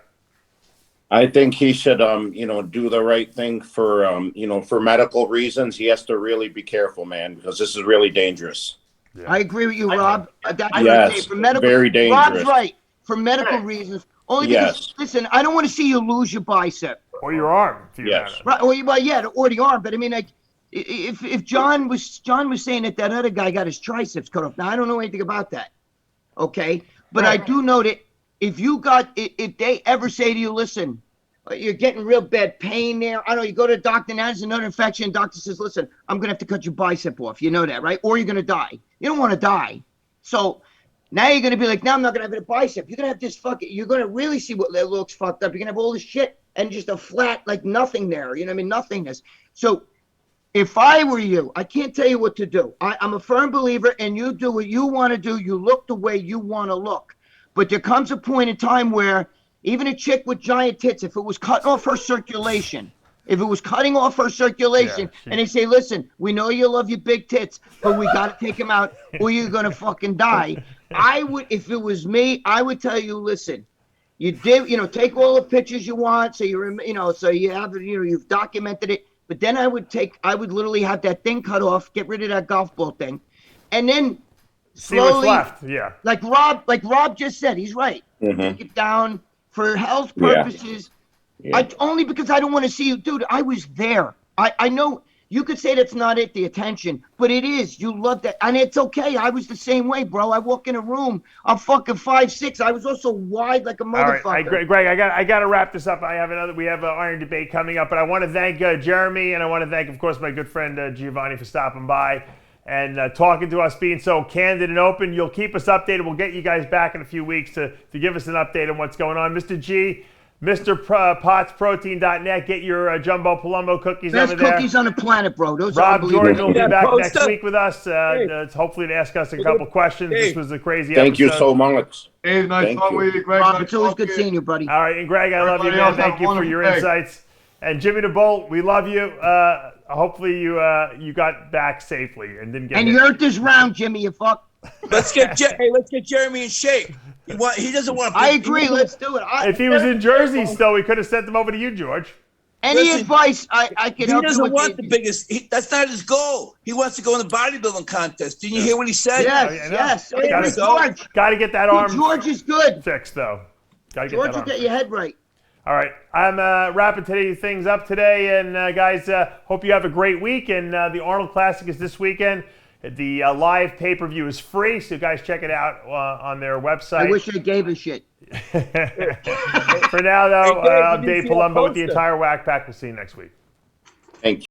I think he should, do the right thing for, for medical reasons. He has to really be careful, man, because this is really dangerous. Yeah. I agree with you, Rob. Yes, very dangerous. Rob's right. For medical reasons. Only because, listen, I don't want to see you lose your bicep. Or your arm. Yes. Right, or the arm. But I mean, like, if John was saying that other guy got his triceps cut off. Now, I don't know anything about that. Okay? But I do know that if they ever say to you, listen, You're getting real bad pain there. I don't know. You go to the doctor, now there's another infection. Doctor says, listen, I'm going to have to cut your bicep off. You know that, right? Or you're going to die. You don't want to die. So now you're going to be like, no, I'm not going to have a bicep. You're going to have this you're going to really see what looks fucked up. You're going to have all this shit and just a flat, like nothing there. You know what I mean? Nothingness. So if I were you, I can't tell you what to do. I'm a firm believer, and you do what you want to do. You look the way you want to look. But there comes a point in time where even a chick with giant tits, if it was cutting off her circulation, and they say, listen, we know you love your big tits, but we got to take them out or you're going to fucking die. I would, if it was me, I would tell you, listen, you did, take all the pictures you want. So so you have, you've documented it. But then I would literally have that thing cut off, get rid of that golf ball thing. And then slowly, see what's left. Yeah. Like Rob just said, he's right. Take it down. For health purposes, only because I don't want to see you. Dude, I was there. I know you could say that's not it, the attention, but it is. You love that. And it's okay. I was the same way, bro. I walk in a room. I'm fucking 5'6". I was also wide like a motherfucker. All right, Greg, I got to wrap this up. We have an iron debate coming up, but I want to thank Jeremy, and I want to thank, of course, my good friend Giovanni for stopping by and talking to us, being so candid and open. You'll keep us updated. We'll get you guys back in a few weeks to give us an update on what's going on. Mr. G, MrPottsProtein.net. Get your Jumbo Palumbo cookies over there. Best cookies on the planet, bro. Those Rob Jordan will be back next up. week with us, hopefully to ask us a couple questions. This was a crazy Thank episode. you so much. Dave, nice Thank talking you. with you, Greg. Rob, Nice it's always good talking. seeing you, buddy. All right, and Greg, I love you, man. Thank you for your insights. And Jimmy the Bolt, we love you. Hopefully you got back safely and didn't get And hit. you earned this round, Jimmy, you fuck. Let's get Jeremy in shape. He doesn't want to. I agree. Let's do it. If he was in Jersey still, we could have sent him over to you, George. Any Listen, advice I can He help you doesn't with. want the biggest. That's not his goal. He wants to go in the bodybuilding contest. Didn't you hear what he said? Yes. There we go. George. Got to get that arm George is good. fixed, though. Got to get George that will arm get your head right. All right, I'm wrapping things up today, and guys, hope you have a great week. And the Arnold Classic is this weekend. The live pay-per-view is free, so guys check it out on their website. I wish I gave a shit. For now, though, I'm Dave Palumbo with the entire Whack Pack. We'll see you next week. Thank you.